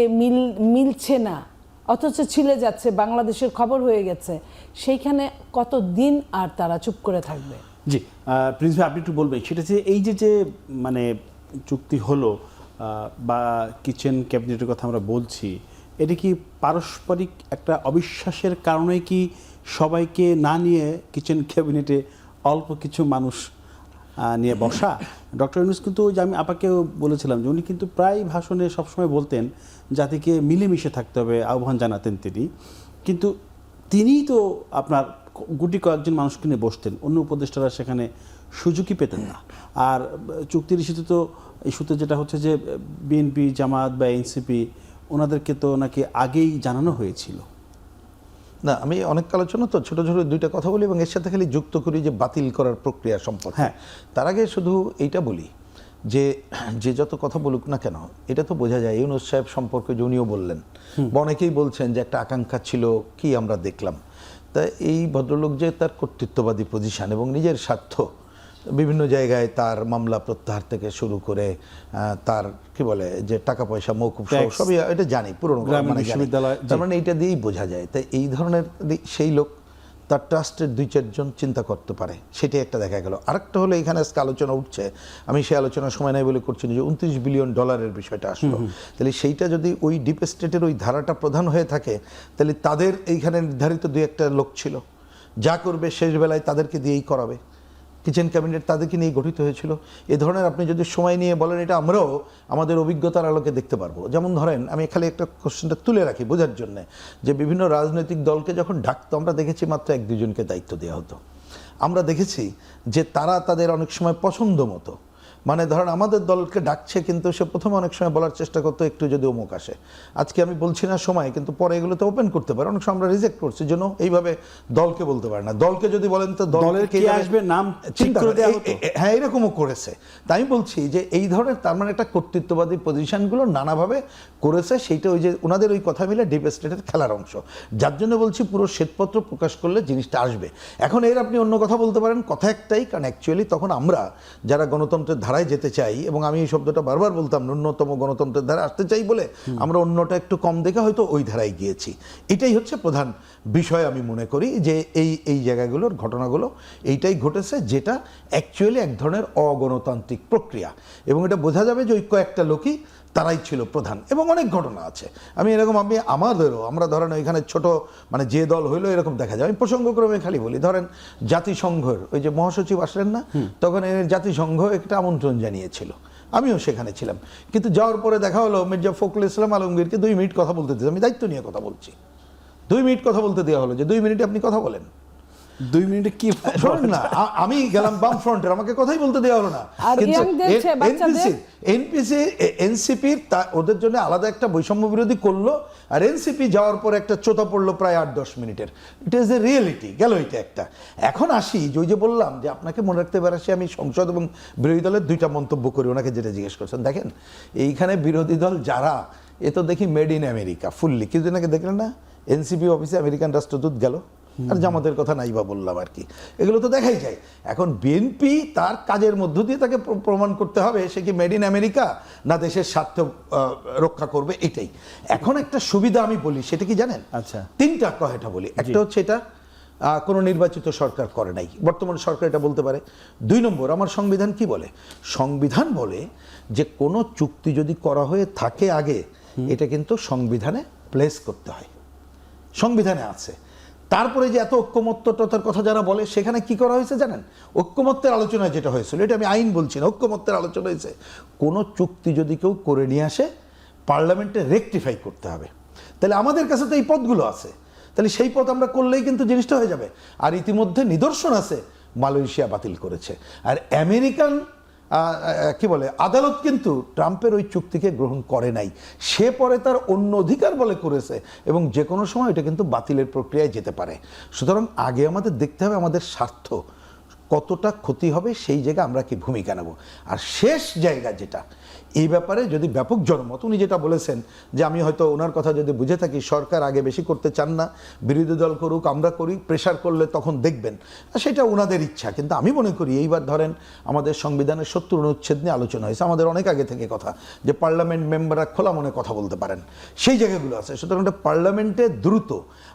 মিলছে না, অথচ ছিলে যাচ্ছে, বাংলাদেশের খবর হয়ে গেছে, সেইখানে কতদিন আর তারা চুপ করে থাকবে? জি প্রিন্স ভাই, আপনি একটু বলবেন সেটা যে এই যে মানে চুক্তি হলো বা কিচেন ক্যাবিনেটের কথা আমরা বলছি, এটা কি পারস্পরিক একটা অবিশ্বাসের কারণে কি সবাইকে না নিয়ে কিচেন ক্যাবিনেটে অল্প কিছু মানুষ নিয়ে বসা। ডক্টর ইউনূস কিন্তু ওই যে আমি আপাকেও বলেছিলাম যে উনি কিন্তু প্রায় ভাষণে সবসময় বলতেন জাতিকে মিলেমিশে থাকতে হবে, আহ্বান জানাতেন তিনি। কিন্তু তিনিই তো আপনার গুটি কয়েকজন মানুষকে নিয়ে বসতেন, অন্য উপদেষ্টারা সেখানে সুযোগই পেতেন না। আর চুক্তির ইস্যুতে যেটা হচ্ছে যে বিএনপি, জামাত বা এনসিপি ওনাদেরকে তো নাকি আগেই জানানো হয়েছিল। না, আমি অনেক আলোচনা তো ছোট ছোট দুইটা কথা বলি এবং এর সাথে খালি যুক্ত করি যে বাতিল করার প্রক্রিয়া সম্পর্কে। হ্যাঁ। তার আগে শুধু এইটা বলি যে যে যত কথা বলুক না কেন, এটা তো বোঝা যায় ইউনূস সাহেব সম্পর্কে যে উনিও বললেন বা অনেকেই বলছেন যে একটা আকাঙ্ক্ষা ছিল, কি আমরা দেখলাম। তা এই ভদ্রলোক যে তার কর্তৃত্ববাদী পজিশন এবং নিজের স্বার্থ, বিভিন্ন জায়গায় তার মামলা প্রত্যাহার থেকে শুরু করে তার কি বলে যে টাকা পয়সা মৌকুফ সহ সবই এটা জানি, পুরনো মানে বিশ্ববিদ্যালয়, তার মানে এইটা দিয়েই বোঝা যায়। তাই এই ধরনের সেই লোক তার ট্রাস্টের 2-4 জন চিন্তা করতে পারে, সেটাই একটা দেখা গেল। আরেকটা হলো এখানে আজকে আলোচনা উঠছে, আমি সেই আলোচনার সময় নাই বলে করছি না, যে $29 বিলিয়ন বিষয়টা আসলো। তাহলে সেইটা যদি ওই ডিপ স্টেটের ওই ধারাটা প্রধান হয়ে থাকে, তাহলে তাদের এইখানে নির্ধারিত 2-1টা লোক ছিল, যা করবে শেষ বেলায় তাদেরকে দিয়েই করাবে। কিচেন ক্যাবিনেট তাদেরকে নিয়ে গঠিত হয়েছিল। এ ধরনের আপনি যদি সময় নিয়ে বলেন, এটা আমরাও আমাদের অভিজ্ঞতার আলোকে দেখতে পারবো। যেমন ধরেন, আমি খালি একটা কোশ্চেনটা তুলে রাখি বোঝার জন্য, যে বিভিন্ন রাজনৈতিক দলকে যখন ডাকতো আমরা দেখেছি মাত্র 1-2 জনকে দায়িত্ব দেওয়া হতো। আমরা দেখেছি যে তারা তাদের অনেক সময় পছন্দ মতো, মানে ধরেন আমাদের দলকে ডাকছে কিন্তু সে প্রথমে অনেক সময় বলার চেষ্টা করতো একটু যদি অমুক আসে, আজকে আমি বলছি না সময়, কিন্তু পরে এগুলোতে ওপেন করতে পারে। অনেক সময় আমরা রিজেক্ট করছি জন্য এইভাবে দলকে বলতে পারে না। দলকে যদি বলেন তো দলের কে আসবে নাম ঠিক করে দেওয়া হতো। হ্যাঁ, এরকমও করেছে। তাই আমি বলছি যে এই ধরনের তার মানে একটা কর্তৃত্ববাদী পজিশনগুলো নানাভাবে করেছে, সেইটা ওই যে ওনাদের ওই কথা মিলে ডিপ স্টেটের খেলার অংশ, যার জন্য বলছি পুরো শ্বেতপত্র প্রকাশ করলে জিনিসটা আসবে। এখন এর আপনি অন্য কথা বলতে পারেন, কথা একটাই, কারণ অ্যাকচুয়ালি তখন আমরা যারা গণতন্ত্রের ধারায় যেতে চাই, এবং আমি এই শব্দটা বারবার বলতাম, ন্যূনতম গণতন্ত্রের ধারা আসতে চাই বলে আমরা অন্যটা একটু কম দেখে হয়তো ওই ধারায় গিয়েছি। এটাই হচ্ছে প্রধান বিষয় আমি মনে করি, যে এই জায়গাগুলোর ঘটনাগুলো এইটাই ঘটেছে, যেটা অ্যাকচুয়ালি এক ধরনের অগণতান্ত্রিক প্রক্রিয়া। এবং এটা বোঝা যাবে যে ওই কয়েকটা লোকই তারাই ছিল প্রধান, এবং অনেক ঘটনা আছে। আমি এরকম আমাদেরও আমরা ধরেন ওইখানে ছোট মানে যে দল হইলো এরকম দেখা যায়। আমি প্রসঙ্গক্রমে খালি বলি, ধরেন জাতিসংঘের ওই যে মহাসচিব আসলেন না, তখন জাতিসংঘ একটা আমন্ত্রণ জানিয়েছিল, আমিও সেখানে ছিলাম। কিন্তু যাওয়ার পরে দেখা হলো মির্জা ফখরুল ইসলাম আলমগীরকে 2 মিনিট কথা বলতে দিতে, আমি দায়িত্ব নিয়ে কথা বলছি, 2 মিনিট কথা বলতে দেওয়া হলো, যে 2 মিনিটে আপনি কথা বলেন। 2 মিনিটে কি শোনেন না, আমি গেলাম বাম ফ্রন্টের, আমাকে কথাই বলতে দেওয়া হলো না। আর এনসিপির ওদের জন্য আলাদা একটা বৈষম্য বিরোধী করলো, আর এনসিপি যাওয়ার পর একটা চোতা পড়লো প্রায় 8-10 মিনিটের। ইট ইজ এ রিয়েলিটি গেল এটা একটা। এখন আসি যে ওই যে বললাম যে আপনাকে মনে রাখতে পারে, আমি সংসদ এবং বিরোধী দলের 2টা মন্তব্য করি, ওনাকে যেটা জিজ্ঞেস করছেন। দেখেন এইখানে বিরোধী দল যারা, এ তো দেখি মেড ইন আমেরিকা ফুললি। কিছুদিন আগে দেখলেন না এনসিপি অফিসে আমেরিকান রাষ্ট্রদূত গেল, আর জামাতের কথা নাই বা বললাম আর কি, এগুলো তো দেখাই যায়। এখন বিএনপি তার কাজের মধ্য দিয়ে তাকে প্রমাণ করতে হবে সে কি মেড ইন আমেরিকা না দেশের স্বার্থ রক্ষা করবে, এটাই। এখন একটা সুবিধা আমি বলি, সেটা কি জানেন? আচ্ছা, 3টা কথা বলি। একটা হচ্ছে এটা কোনো নির্বাচিত সরকার করে নাই, বর্তমান সরকার এটা বলতে পারে। 2 নম্বর, আমার সংবিধান কি বলে? সংবিধান বলে যে কোনো চুক্তি যদি করা হয়ে থাকে আগে, এটা কিন্তু সংবিধানে প্লেস করতে হয়, সংবিধানে আছে। তারপরে যে এত ঐক্যমত্যতার কথা যারা বলে, সেখানে কি করা হয়েছে জানেন? ঐক্যমত্যের আলোচনায় যেটা হয়েছিল, এটা আমি আইন বলছি না, ঐক্যমত্যের আলোচনা হয়েছে, কোনো চুক্তি যদি কেউ করে নিয়ে আসে পার্লামেন্টে রেকটিফাই করতে হবে। তাহলে আমাদের কাছে তো এই পথগুলো আছে, তাহলে সেই পথ আমরা করলেই কিন্তু জিনিসটা হয়ে যাবে। আর ইতিমধ্যে নিদর্শন আছে, মালয়েশিয়া বাতিল করেছে, আর আমেরিকান কি বলে আদালত কিন্তু ট্রাম্পের ওই চুক্তিকে গ্রহণ করে নাই, সে পরে তার অন্য অধিকার বলে করেছে, এবং যে কোনো সময় এটা কিন্তু বাতিলের প্রক্রিয়ায় যেতে পারে। সুতরাং আগে আমাদের দেখতে হবে আমাদের স্বার্থ কতটা ক্ষতি হবে, সেই জায়গায় আমরা কি ভূমিকা নেব। আর শেষ জায়গা যেটা, এই ব্যাপারে যদি ব্যাপক জনমত, উনি যেটা বলেছেন যে আমি হয়তো ওনার কথা যদি বুঝে থাকি, সরকার আগে বেশি করতে চান না, বিরোধী দল করুক, আমরা করি, প্রেশার করলে তখন দেখবেন, সেটা ওনাদের ইচ্ছা। কিন্তু আমি মনে করি এইবার ধরেন আমাদের সংবিধানের 70 অনুচ্ছেদ নিয়ে আলোচনা হয়েছে, আমাদের অনেক আগে থেকে কথা, যে পার্লামেন্ট মেম্বাররা খোলা মনে কথা বলতে পারেন, সেই জায়গাগুলো আছে। সুতরাং পার্লামেন্টে দ্রুত,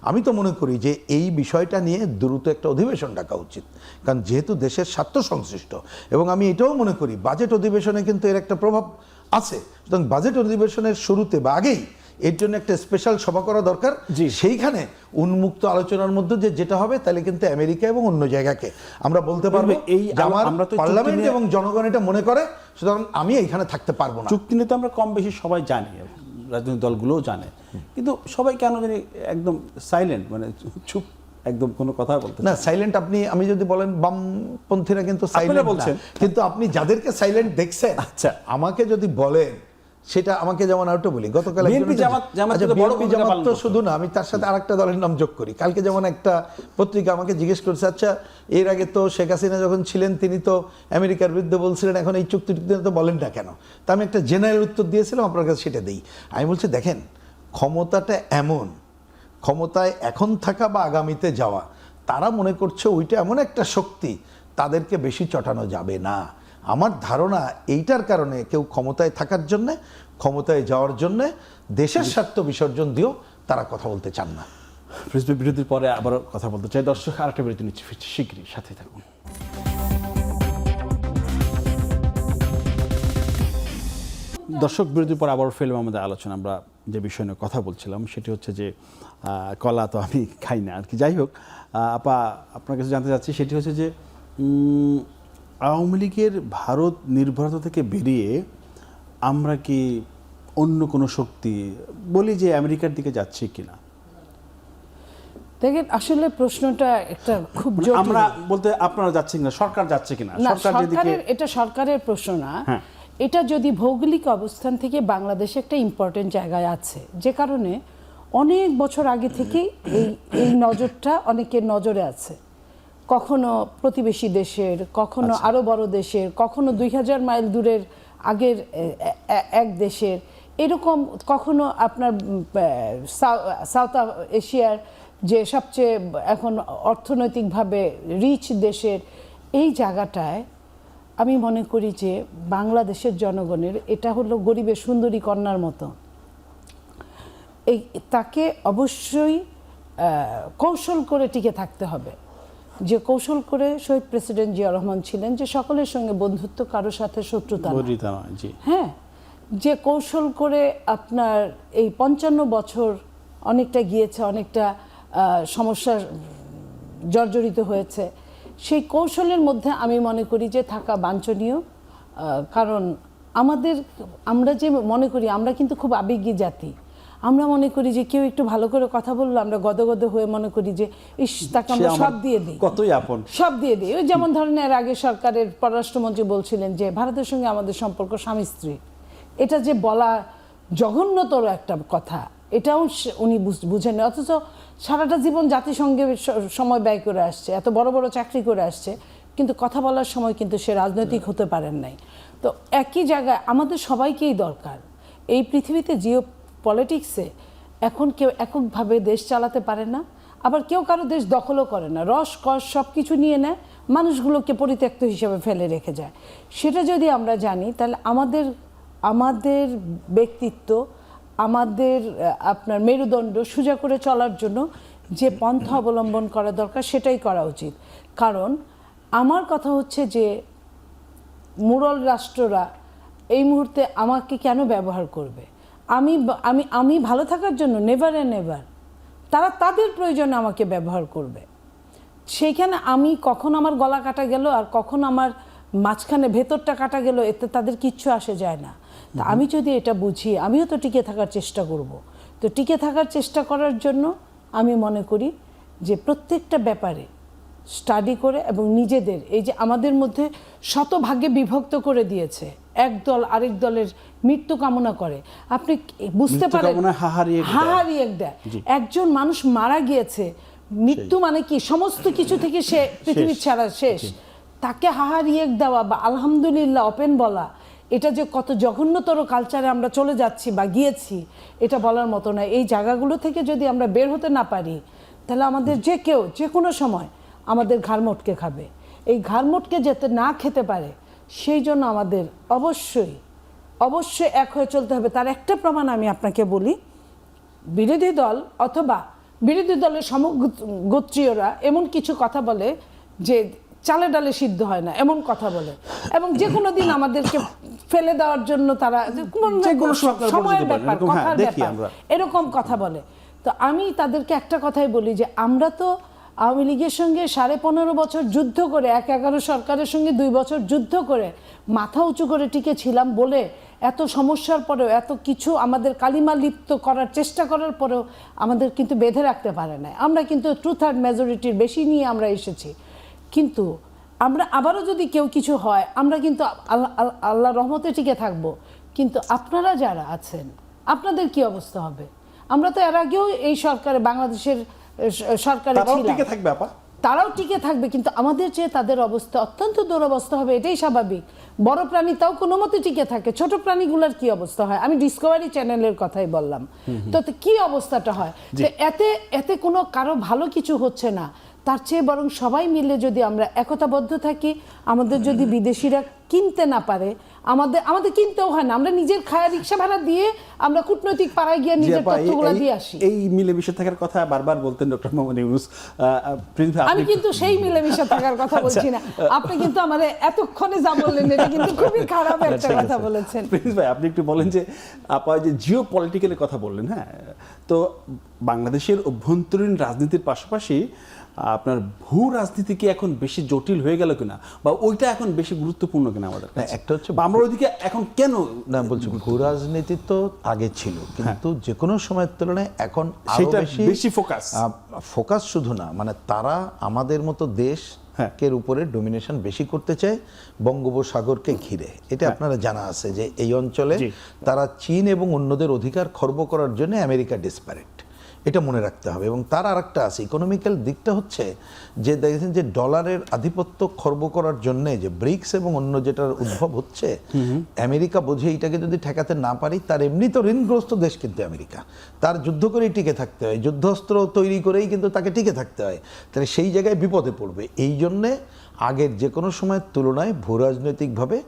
আমি তো মনে করি যে এই বিষয়টা নিয়ে দ্রুত একটা অধিবেশন ডাকা উচিত, কারণ যেহেতু দেশের স্বার্থ সংশ্লিষ্ট। এবং আমি এটাও মনে করি বাজেট অধিবেশনে কিন্তু এর একটা প্রভাব আছে। সুতরাং বাজেট অধিবেশনের শুরুতে বা আগেই এর জন্য একটা স্পেশাল সভা করা দরকার। জি। সেইখানে উন্মুক্ত আলোচনার মধ্যে যেটা হবে, তাহলে কিন্তু আমেরিকা এবং অন্য জায়গাকে আমরা বলতে পারবো এই যে আমার আমরা তো পার্লামেন্ট চুক্তি নিয়ে- এবং জনগণ এটা মনে করে, সুতরাং আমি এখানে থাকতে পারবো না। চুক্তি নিয়ে তো আমরা কম বেশি সবাই জানি, রাজনৈতিক দলগুলোও জানে, কিন্তু সবাই কেন জানি একদম সাইলেন্ট, মানে চুপ, একদম কোনো কথা বলতে না সাইলেন্ট, আমি যদি বলেন বামপন্থীরা কিন্তু সাইলেন্ট বলছেন। কিন্তু আপনি যাদেরকে সাইলেন্ট দেখছেন, আচ্ছা। আমাকে যদি বলেন, সেটা আমাকে যেমন আরেকটা বলি, গতকাল BNP জামাত তো বড় ভূমিকা জামাত পালন তো করছে। শুধু না, আমি তার সাথে আরেকটা দলের নাম যোগ করি। কালকে যেমন একটা পত্রিকা আমাকে জিজ্ঞেস করছে, আচ্ছা এর আগে তো শেখ হাসিনা যখন ছিলেন তিনি তো আমেরিকার বিরুদ্ধে বলছিলেন, এখন এই চুক্তি তো বলেন না কেন? তা আমি একটা জেনারেল উত্তর দিয়েছিলাম, আপনার কাছে সেটা দিই। আমি বলছি দেখেন, ক্ষমতাটা এমন, ক্ষমতায় এখন থাকা বা আগামীতে যাওয়া, তারা মনে করছে ওইটা এমন একটা শক্তি, তাদেরকে বেশি চটানো যাবে না। আমার ধারণা এইটার কারণে কেউ ক্ষমতায় থাকার জন্যে, ক্ষমতায় যাওয়ার জন্যে দেশের স্বার্থ বিসর্জন দিয়েও তারা কথা বলতে চান না। প্রেসিডেন্ট বিরতির পরে আবার কথা বলতে চাই। দর্শক, আরেকটা বিরতি নিচ্ছি, ফিরছি শীঘ্রই, সাথে থাকুন। দর্শক, বিরতির পর আবার ফিল্ম আমাদের আলোচনা। আমরা যে বিষয় নিয়ে কথা বলছিলাম সেটি হচ্ছে যে কলা তো আমি খাই না আর কি। যাই হোক, আপা আপনার কাছে জানতে চাচ্ছি সেটি হচ্ছে যে আওয়ামী লীগের ভারত নির্ভরতা থেকে বেরিয়ে আমরা কি অন্য কোনো শক্তি বলি যে আমেরিকার দিকে যাচ্ছি কিনা? দেখেন, আসলে প্রশ্নটা একটা খুব মানে জটিল। আমরা বলতে আপনারা যাচ্ছে কিনা, সরকার যাচ্ছে কিনা? না, সরকার যেদিকে, সরকারের, এটা সরকারের প্রশ্ন না। হ্যাঁ। এটা যদি ভৌগোলিক অবস্থান থেকে বাংলাদেশে একটা ইম্পর্টেন্ট জায়গায় আছে, যে কারণে অনেক বছর আগে থেকেই এই নজরটা অনেকের নজরে আছে। কখনো প্রতিবেশী দেশের, কখনো আরো বড় দেশের, কখনো 2000 মাইল দূরের আগের এক দেশের, এরকম কখনো আপনার সাউথ এশিয়ার যে সবচেয়ে এখন অর্থনৈতিকভাবে রিচ দেশের এই জায়গাটায় আমি মনে করি যে বাংলাদেশের জনগণের এটা হলো গরিবের সুন্দরী কন্যার মতো। তাকে অবশ্যই কৌশল করে টিকে থাকতে হবে। যে কৌশল করে শহীদ প্রেসিডেন্ট জিয়া রহমান ছিলেন, যে সকলের সঙ্গে বন্ধুত্ব, কারোর সাথে শত্রুতা না। জি, হ্যাঁ, যে কৌশল করে আপনার এই 55 বছর অনেকটা গিয়েছে, অনেকটা সমস্যা জর্জরিত হয়েছে, সেই কৌশলের মধ্যে আমি মনে করি যে থাকা বাঞ্ছনীয়। কারণ আমরা যে মনে করি, আমরা কিন্তু খুব আবেগী জাতি। আমরা মনে করি যে কেউ একটু ভালো করে কথা বললো, আমরা গদগদ হয়ে মনে করি যে ইস, তাকে আমরা সব দিয়ে দিই, কতই আপন, সব দিয়ে দিই। ওই যেমন ধরেন, এর আগে সরকারের পররাষ্ট্রমন্ত্রী বলছিলেন যে ভারতের সঙ্গে আমাদের সম্পর্ক স্বামী স্ত্রী। এটা যে বলা জঘন্যতর একটা কথা, এটাও উনি বুঝেন। অথচ সারাটা জীবন জাতিসংঘে সময় ব্যয় করে আসছে, এত বড় বড় চাকরি করে আসছে, কিন্তু কথা বলার সময় কিন্তু সে রাজনৈতিক হতে পারেন নাই। তো একই জায়গায় আমাদের সবাইকেই দরকার। এই পৃথিবীতে জিও পলিটিক্সে এখন কেউ এককভাবে দেশ চালাতে পারে না, আবার কেউ কারো দেশ দখলও করে না। রস কস সব কিছু নিয়ে নেয়, মানুষগুলোকে পরিত্যক্ত হিসেবে ফেলে রেখে যায়। সেটা যদি আমরা জানি, তাহলে আমাদের ব্যক্তিত্ব, আমাদের আপনার মেরুদণ্ড সোজা করে চলার জন্য যে পন্থা অবলম্বন করা দরকার সেটাই করা উচিত। কারণ আমার কথা হচ্ছে যে মুরল রাষ্ট্ররা এই মুহূর্তে আমাকে কেন ব্যবহার করবে? আমি ভালো থাকার জন্য নেভার এন্ড নেভার তারা তাদের প্রয়োজনে আমাকে ব্যবহার করবে। সেইখানে আমি কখন আমার গলা কাটা গেল আর কখন আমার মাঝখানে ভেতরটা কাটা গেল, এতে তাদের কিচ্ছু আসে যায় না। তা আমি যদি এটা বুঝি, আমিও তো টিকে থাকার চেষ্টা করব। তো টিকে থাকার চেষ্টা করার জন্য আমি মনে করি যে প্রত্যেকটা ব্যাপারে স্টাডি করে এবং নিজেদের, এই যে আমাদের মধ্যে শতভাগে বিভক্ত করে দিয়েছে, এক দল আরেক দলের মৃত্যু কামনা করে, আপনি বুঝতে পারেন, হাহারিয়ে দেয়। একজন মানুষ মারা গিয়েছে, মৃত্যু মানে কি? সমস্ত কিছু থেকে সে পৃথিবীর ছাড়া শেষ। তাকে হাহারিয়ে দেওয়া বা আলহামদুলিল্লাহ ওপেন বলা, এটা যে কত জঘন্যতর কালচারে আমরা চলে যাচ্ছি বা গিয়েছি, এটা বলার মতো না। এই জায়গাগুলো থেকে যদি আমরা বের হতে না পারি, তাহলে আমাদের যে কেউ যে কোনো সময় আমাদের ঘাড় মটকে খাবে। এই ঘাড় মটকে যাতে না খেতে পারে, সেই জন্য আমাদের অবশ্যই এক হয়ে চলতে হবে। তার একটা প্রমাণ আমি আপনাকে বলি, বিরোধী দল অথবা বিরোধী দলের সমগোত্রীয়রা এমন কিছু কথা বলে যে চালে ডালে সিদ্ধ হয় না এমন কথা বলে, এবং যে কোনো দিন আমাদেরকে ফেলে দেওয়ার জন্য তারা যেকোনো সরকার বলে সময়ের দিতে পারে, ব্যাপার, এরকম, হ্যাঁ, কথার দেখি ব্যাপার, আমরা। এরকম কথা বলে। তো আমি তাদেরকে একটা কথাই বলি যে আমরা তো আওয়ামী লীগের সঙ্গে 15.5 বছর যুদ্ধ করে, 11 সরকারের সঙ্গে 2 বছর যুদ্ধ করে মাথা উঁচু করে টিকে ছিলাম বলে এত সমস্যার পরেও, এত কিছু আমাদের কালিমা লিপ্ত করার চেষ্টা করার পরেও আমাদের কিন্তু বেঁধে রাখতে পারে না। আমরা কিন্তু 2/3 মেজরিটির বেশি নিয়ে আমরা এসেছি। কিন্তু আমরা আবারও যদি কেউ কিছু হয়, আমরা কিন্তু আল্লাহ রহমতে টিকে থাকব। কিন্তু আপনারা যারা আছেন, আপনাদের কি অবস্থা হবে? আমরা তো এর আগেও এই সরকারে, বাংলাদেশের সরকারে তারাও ছিলাম, টিকে থাকবে আপা। তারাও টিকে থাকবে, কিন্তু আমাদের চেয়ে তাদের অবস্থা অত্যন্ত দুরবস্থা হবে, এটাই স্বাভাবিক। বড় প্রাণী তাও কোনো মতে টিকে থাকে, ছোট প্রাণীগুলোর কি অবস্থা হয়? আমি ডিসকভারি চ্যানেলের কথাই বললাম। তো কি অবস্থাটা হয়? তো এতে কোনো কারো ভালো কিছু হচ্ছে না। তার চেয়ে বরং সবাই মিলে যদি আমরা একতাবদ্ধ থাকি, আমাদের যদি বিদেশিরা কিনতে না পারে, আমাদের কিনতেও হয় না, আমরা নিজের খায়া রিক্সা ভাড়া দিয়ে আমরা কূটনৈতিক পাড়ায় গিয়ে নিজের তথ্যগুলো দিয়ে আসি। এই মিলেমিশে থাকার কথা বারবার বলতেন ডক্টর মোহাম্মদ ইউনূস। আমি কিন্তু সেই মিলেমিশে থাকার কথা বলছি না, আপনি কিন্তু আমারে এতক্ষণে যা বললেন এটা কিন্তু খুবই খারাপ একটা কথা বলেছেন। প্রিন্স ভাই, আপনি একটু বলেন যে আপা যে জিও পলিটিক্যালের কথা বললেন, হ্যাঁ, তো বাংলাদেশের অভ্যন্তরীণ রাজনীতির পাশাপাশি আপনার ভূ রাজনীতি কি এখন বেশি জটিল হয়ে গেল কিনা, বা ওইটা এখন বেশি গুরুত্বপূর্ণ কিনা আমাদের কাছে? একটা হচ্ছে বা আমরা ওইদিকে এখন কেন না বলছি, ভূ রাজনীতি তো আগে ছিল, কিন্তু যে কোনো সময়ের তুলনায় এখন সেটা বেশি ফোকাস শুধু না, মানে তারা আমাদের মতো দেশের উপরে ডমিনেশন বেশি করতে চায় বঙ্গোপসাগরকে ঘিরে। এটা আপনারা জানা আছে যে এই অঞ্চলে তারা চীন এবং অন্যদের অধিকার খর্ব করার জন্য আমেরিকা ডিসপ্যারেট, এটা মনে রাখতে হবে। এবং তার আরেকটা আছে, ইকোনমিক্যাল দিকটা হচ্ছে যে দেখেছেন যে ডলারের আধিপত্য খর্ব করার জন্য যে ব্রিক্স এবং অন্য যেটার উদ্ভব হচ্ছে, আমেরিকা বোঝে এটাকে যদি ঠেকাতে না পারি, তার এমনি তো ঋণগ্রস্ত দেশ কিন্তু আমেরিকা, তার যুদ্ধ করেই টিকে থাকতে হয়, যুদ্ধাস্ত্র তৈরি করেই কিন্তু তাকে টিকে থাকতে হয়, তাহলে সেই জায়গায় বিপদে পড়বে। এই জন্যে আগের যে কোনো সময়ের তুলনায় ভূ রাজনৈতিকভাবে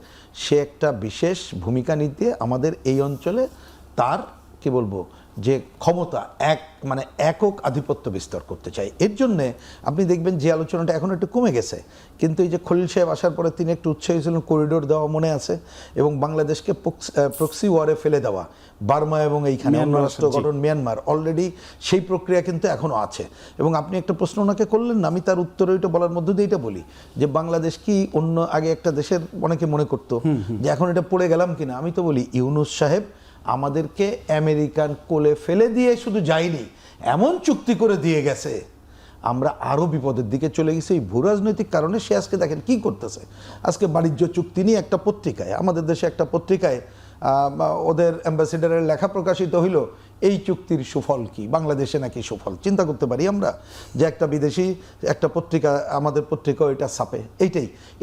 সে একটা বিশেষ ভূমিকা নিতে আমাদের এই অঞ্চলে তার কি বলবো যে ক্ষমতা মানে একক আধিপত্য বিস্তার করতে চায়। এর জন্যে আপনি দেখবেন যে আলোচনাটা এখন একটু কমে গেছে, কিন্তু এই যে খলিল সাহেব আসার পরে তিনি একটু উৎসাহী ছিলেন, করিডোর দেওয়া মনে আছে, এবং বাংলাদেশকে প্রক্সি ওয়ারে ফেলে দেওয়া, বার্মা এবং এইখানে অন্য রাষ্ট্র গঠন, মিয়ানমার, অলরেডি সেই প্রক্রিয়া কিন্তু এখনও আছে। এবং আপনি একটা প্রশ্ন ওনাকে করলেন না, আমি তার উত্তরে ওইটা বলার মধ্য দিয়ে এটা বলি যে বাংলাদেশ কি অন্য আগে একটা দেশের অনেকে মনে করতো যে এখন এটা পড়ে গেলাম কিনা, আমি তো বলি ইউনূস সাহেব আমাদেরকে আমেরিকান কোলে ফেলে দিয়ে শুধু যায়নি, এমন চুক্তি করে দিয়ে গেছে আমরা আরও বিপদের দিকে চলে গেছি এই ভূ রাজনৈতিক কারণে। সে আজকে দেখেন কি করতেছে, আজকে বাণিজ্য চুক্তি নিয়ে একটা পত্রিকায়, আমাদের দেশে একটা পত্রিকায় ওদের অ্যাম্বাসেডারের লেখা প্রকাশিত হইল, এই চুক্তির সুফল কি, বাংলাদেশে নাকি সুফল। চিন্তা করতে পারি আমরা যে একটা বিদেশি একটা পত্রিকা, আমাদের পত্রিকা এটা ছাপে,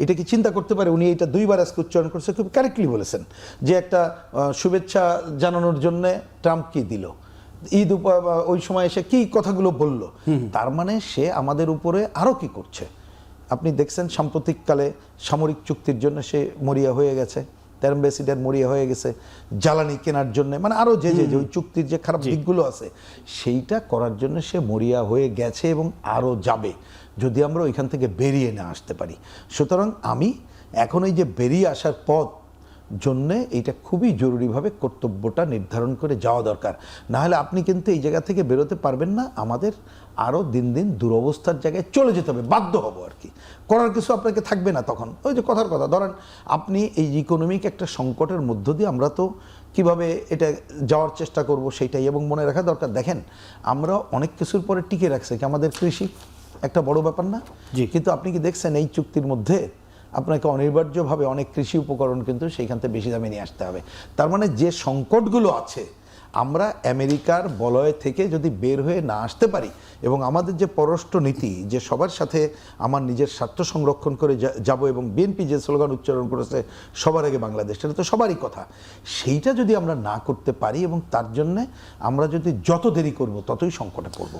এটা কি চিন্তা করতে পারে? উনি এটা 2বার আজকে উচ্চারণ করছে, খুব কারেক্টলি বলেছেন যে একটা শুভেচ্ছা জানানোর জন্য ট্রাম্প কি দিল, ঈদ ওই সময় এসে কি কথাগুলো বলল, তার মানে সে আমাদের উপরে আরও কি করছে। আপনি দেখছেন সাম্প্রতিককালে সামরিক চুক্তির জন্য সে মরিয়া হয়ে গেছে, তার অ্যাম্বাসিডার মরিয়া হয়ে গেছে জ্বালানি কেনার জন্য, মানে আরও যে ওই চুক্তির যে খারাপ দিকগুলো আছে সেইটা করার জন্য সে মরিয়া হয়ে গেছে এবং আরও যাবে যদি আমরা ওইখান থেকে বেরিয়ে না আসতে পারি। সুতরাং আমি এখন এই যে বেরিয়ে আসার পথ জন্যে এইটা খুবই জরুরিভাবে কর্তব্যটা নির্ধারণ করে যাওয়া দরকার, না হলে আপনি কিন্তু এই জায়গা থেকে বেরোতে পারবেন না। আমাদের আরও দিন দিন দুরবস্থার জায়গায় চলে যেতে হবে, বাধ্য হব আর কি, করার কিছু আপনাকে থাকবে না তখন। ওই যে কথার কথা, ধরেন আপনি এই ইকোনমিক একটা সংকটের মধ্য দিয়ে আমরা তো কিভাবে এটা যাওয়ার চেষ্টা করব সেইটাই, এবং মনে রাখা দরকার, দেখেন আমরা অনেক কিছুর পরে টিকে রাখছি কি আমাদের কৃষি একটা বড় ব্যাপার না, কিন্তু আপনি কি দেখছেন এই চুক্তির মধ্যে আপনাকে অনিবার্যভাবে অনেক কৃষি উপকরণ কিন্তু সেইখান থেকে বেশি দামে নিয়ে আসতে হবে। তার মানে যে সংকটগুলো আছে আমরা আমেরিকার বলয় থেকে যদি বের হয়ে না আসতে পারি, এবং আমাদের যে পররাষ্ট্র নীতি যে সবার সাথে আমার নিজের স্বার্থ সংরক্ষণ করে যাব, এবং বিএনপি যে স্লোগান উচ্চারণ করেছে সবার আগে বাংলাদেশ, এটা তো সবারই কথা, সেইটা যদি আমরা না করতে পারি এবং তার জন্যে আমরা যদি যত দেরি করব ততই সংকটে পড়ব।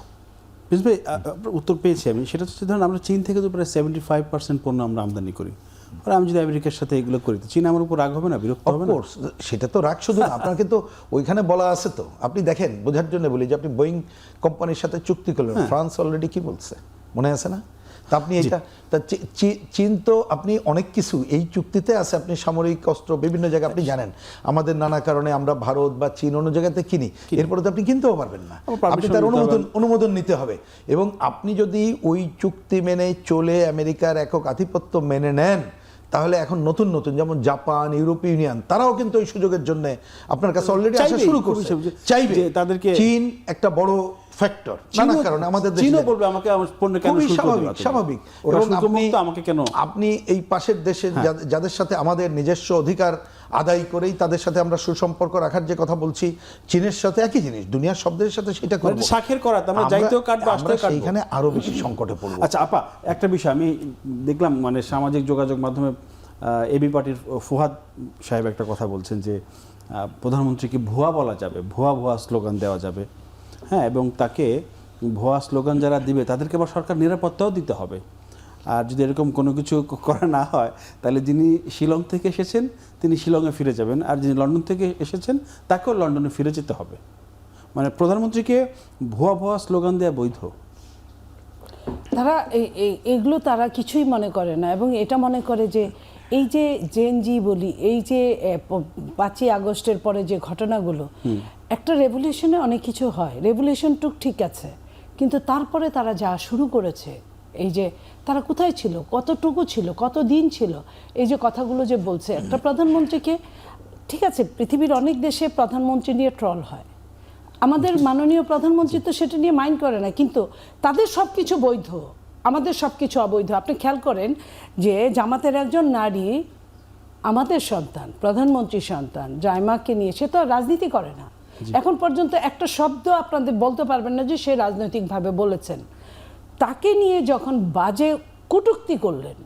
ভাই উত্তর পেয়েছি আমি, সেটা হচ্ছে ধরুন আমরা চীন থেকে তো প্রায় 75% পণ্য আমরা আমদানি করি, আর আমি যদি আমেরিকার সাথে এগুলো করি তো চীন আমার উপর রাগ হবে না, বিরক্ত হবে না? সেটা তো রাগ শুধু না, আপনার কিন্তু ওইখানে বলা আছে তো, আপনি দেখেন বোঝার জন্য বলি যে আপনি বোয়িং কোম্পানির সাথে চুক্তি করলেন, ফ্রান্স অলরেডি কি বলছে মনে আছে না, তা আপনি এটা চীন তো আপনি অনেক কিছু এই চুক্তিতে আছে, আপনি সামরিক অস্ত্র বিভিন্ন জায়গায় আপনি জানেন আমাদের নানা কারণে আমরা ভারত বা চীন অন্য জায়গাতে কিনি, এরপরে তো আপনি কিনতেও পারবেন না, আপনি তার অনুমোদন নিতে হবে। এবং আপনি যদি ওই চুক্তি মেনে চলে আমেরিকার একক আধিপত্য মেনে নেন, তাহলে এখন নতুন নতুন যেমন জাপান, ইউরোপীয় ইউনিয়ন তারাও কিন্তু ওই সুযোগের জন্য আপনার কাছে অলরেডি আসা শুরু করছে, চাইবে তাদেরকে। চীন একটা বড় ফ্যাক্টর, নানা কারণে আমাদের দেশে চীনও বলবে আমাকে আমার পণ্য কেন শুল্ক দেবে, স্বাভাবিক। এবং আমাকে কেন, আপনি এই পাশের দেশে যাদের সাথে আমাদের নিজস্ব অধিকার আদায় করেই তাদের সাথে আমরা সুসম্পর্ক রাখার যে কথা বলছি, চীনের সাথে একই জিনিস, দুনিয়ার সব দেশের সাথে সেটা করব, শাখের করা আমরা যাইতেও কাটবো, আসতেও কাটবো, এইখানে আরো বেশি সংকটে পড়ব। আচ্ছা আপা, একটা বিষয় আমি দেখলাম মানে সামাজিক যোগাযোগ মাধ্যমে এবি পার্টির ফুহাদ সাহেব একটা কথা বলছেন যে প্রধানমন্ত্রীকে ভুয়া বলা যাবে, ভুয়া ভুয়া স্লোগান দেওয়া যাবে, হ্যাঁ, এবং তাকে ভুয়া স্লোগান যারা দিবে তাদেরকে আবার সরকার নিরাপত্তাও দিতে হবে। আর যদি এরকম কোনো কিছু করা না হয়, তাহলে যিনি শিলং থেকে এসেছেন তিনি শিলংয়ে ফিরে যাবেন, আর যিনি লন্ডন থেকে এসেছেন তাকেও লন্ডনে ফিরে যেতে হবে। মানে প্রধানমন্ত্রীকে ভুয়া ভুয়া স্লোগান দেওয়া বৈধ? তারা এগুলো তারা কিছুই মনে করে না, এবং এটা মনে করে যে এই যে জেনজি বলি, এই যে 5ই আগস্টের পরে যে ঘটনাগুলো, একটা রেভলিউশনে অনেক কিছু হয়, রেভলিউশন টুক ঠিক আছে, কিন্তু তারপরে তারা যা শুরু করেছে, এই যে তারা কোথায় ছিল, কতটুকু ছিল, কত দিন ছিল, এই যে কথাগুলো যে বলছে একটা প্রধানমন্ত্রীকে, ঠিক আছে পৃথিবীর অনেক দেশে প্রধানমন্ত্রী নিয়ে ট্রল হয়, আমাদের মাননীয় প্রধানমন্ত্রী তো সেটা নিয়ে মাইন্ড করে না, কিন্তু তাদের সব কিছু বৈধ, আমাদের সব কিছু অবৈধ। আপনি খেয়াল করেন যে জামাতের একজন নারী আমাদের সন্তান, প্রধানমন্ত্রীর সন্তান, জাইমাকে নিয়ে, সে তো রাজনীতি করে না, এখন পর্যন্ত একটা শব্দ আপনাদের বলতে পারবেন না যে সে রাজনৈতিকভাবে বলেছেন। তাকে নিয়ে যখন বাজে কটূক্তি করলেন,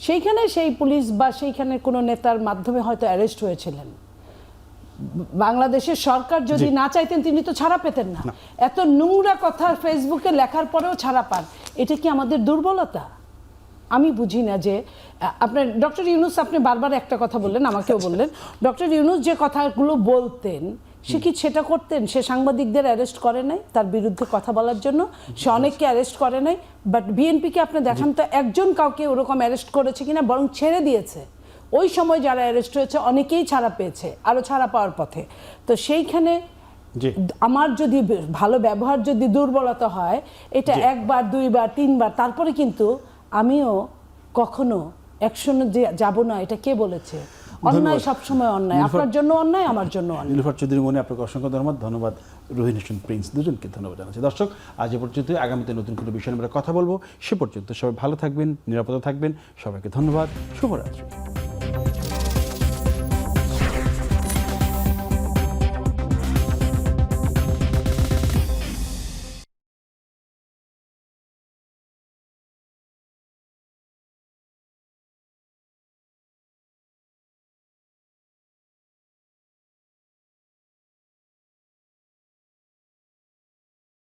সেইখানে সেই পুলিশ বা সেইখানে কোনো নেতার মাধ্যমে হয়তো অ্যারেস্ট হয়েছিলেন, বাংলাদেশের সরকার যদি না চাইতেন তিনি তো ছাড়া পেতেন না। এত নোংরা কথা ফেসবুকে লেখার পরেও ছাড়া পান, এটা কি আমাদের দুর্বলতা? আমি বুঝি না যে আপনার ডক্টর ইউনূস, আপনি বারবার একটা কথা বললেন, আমাকেও বললেন, ডক্টর ইউনূস যে কথাগুলো বলতেন সে কি সেটা করতেন? সে সাংবাদিকদের অ্যারেস্ট করে নাই তার বিরুদ্ধে কথা বলার জন্য, সে অনেককে অ্যারেস্ট করে নাই, বাট বিএনপিকে আপনি দেখান তো একজন কাউকে ওরকম অ্যারেস্ট করেছে কিনা, বরং ছেড়ে দিয়েছে। ওই সময় যারা অ্যারেস্ট হয়েছে অনেকেই ছাড়া পেয়েছে, আরও ছাড়া পাওয়ার পথে। তো সেইখানে আমার যদি ভালো ব্যবহার যদি দুর্বলতা হয়, এটা একবার, দুইবার, তিনবার, তারপরে কিন্তু আমিও কখনো অ্যাকশনে যাব না, এটা কে বলেছে? অন্যায় সবসময় অন্যায়, আপনার জন্য অন্যায়, আমার জন্য অন্যায়। নীলুফার চৌধুরী মনি, আপনাকে অসংখ্য ধন্যবাদ। রোহিণ হোসেন প্রিন্স, দুজনকে ধন্যবাদ জানাচ্ছি। দর্শক, আজ এ পর্যন্ত, আগামীতে নতুন কোনো বিষয় আমরা কথা বলবো। সে পর্যন্ত সবাই ভালো থাকবেন, নিরাপদে থাকবেন। সবাইকে ধন্যবাদ, শুভরাত্রি।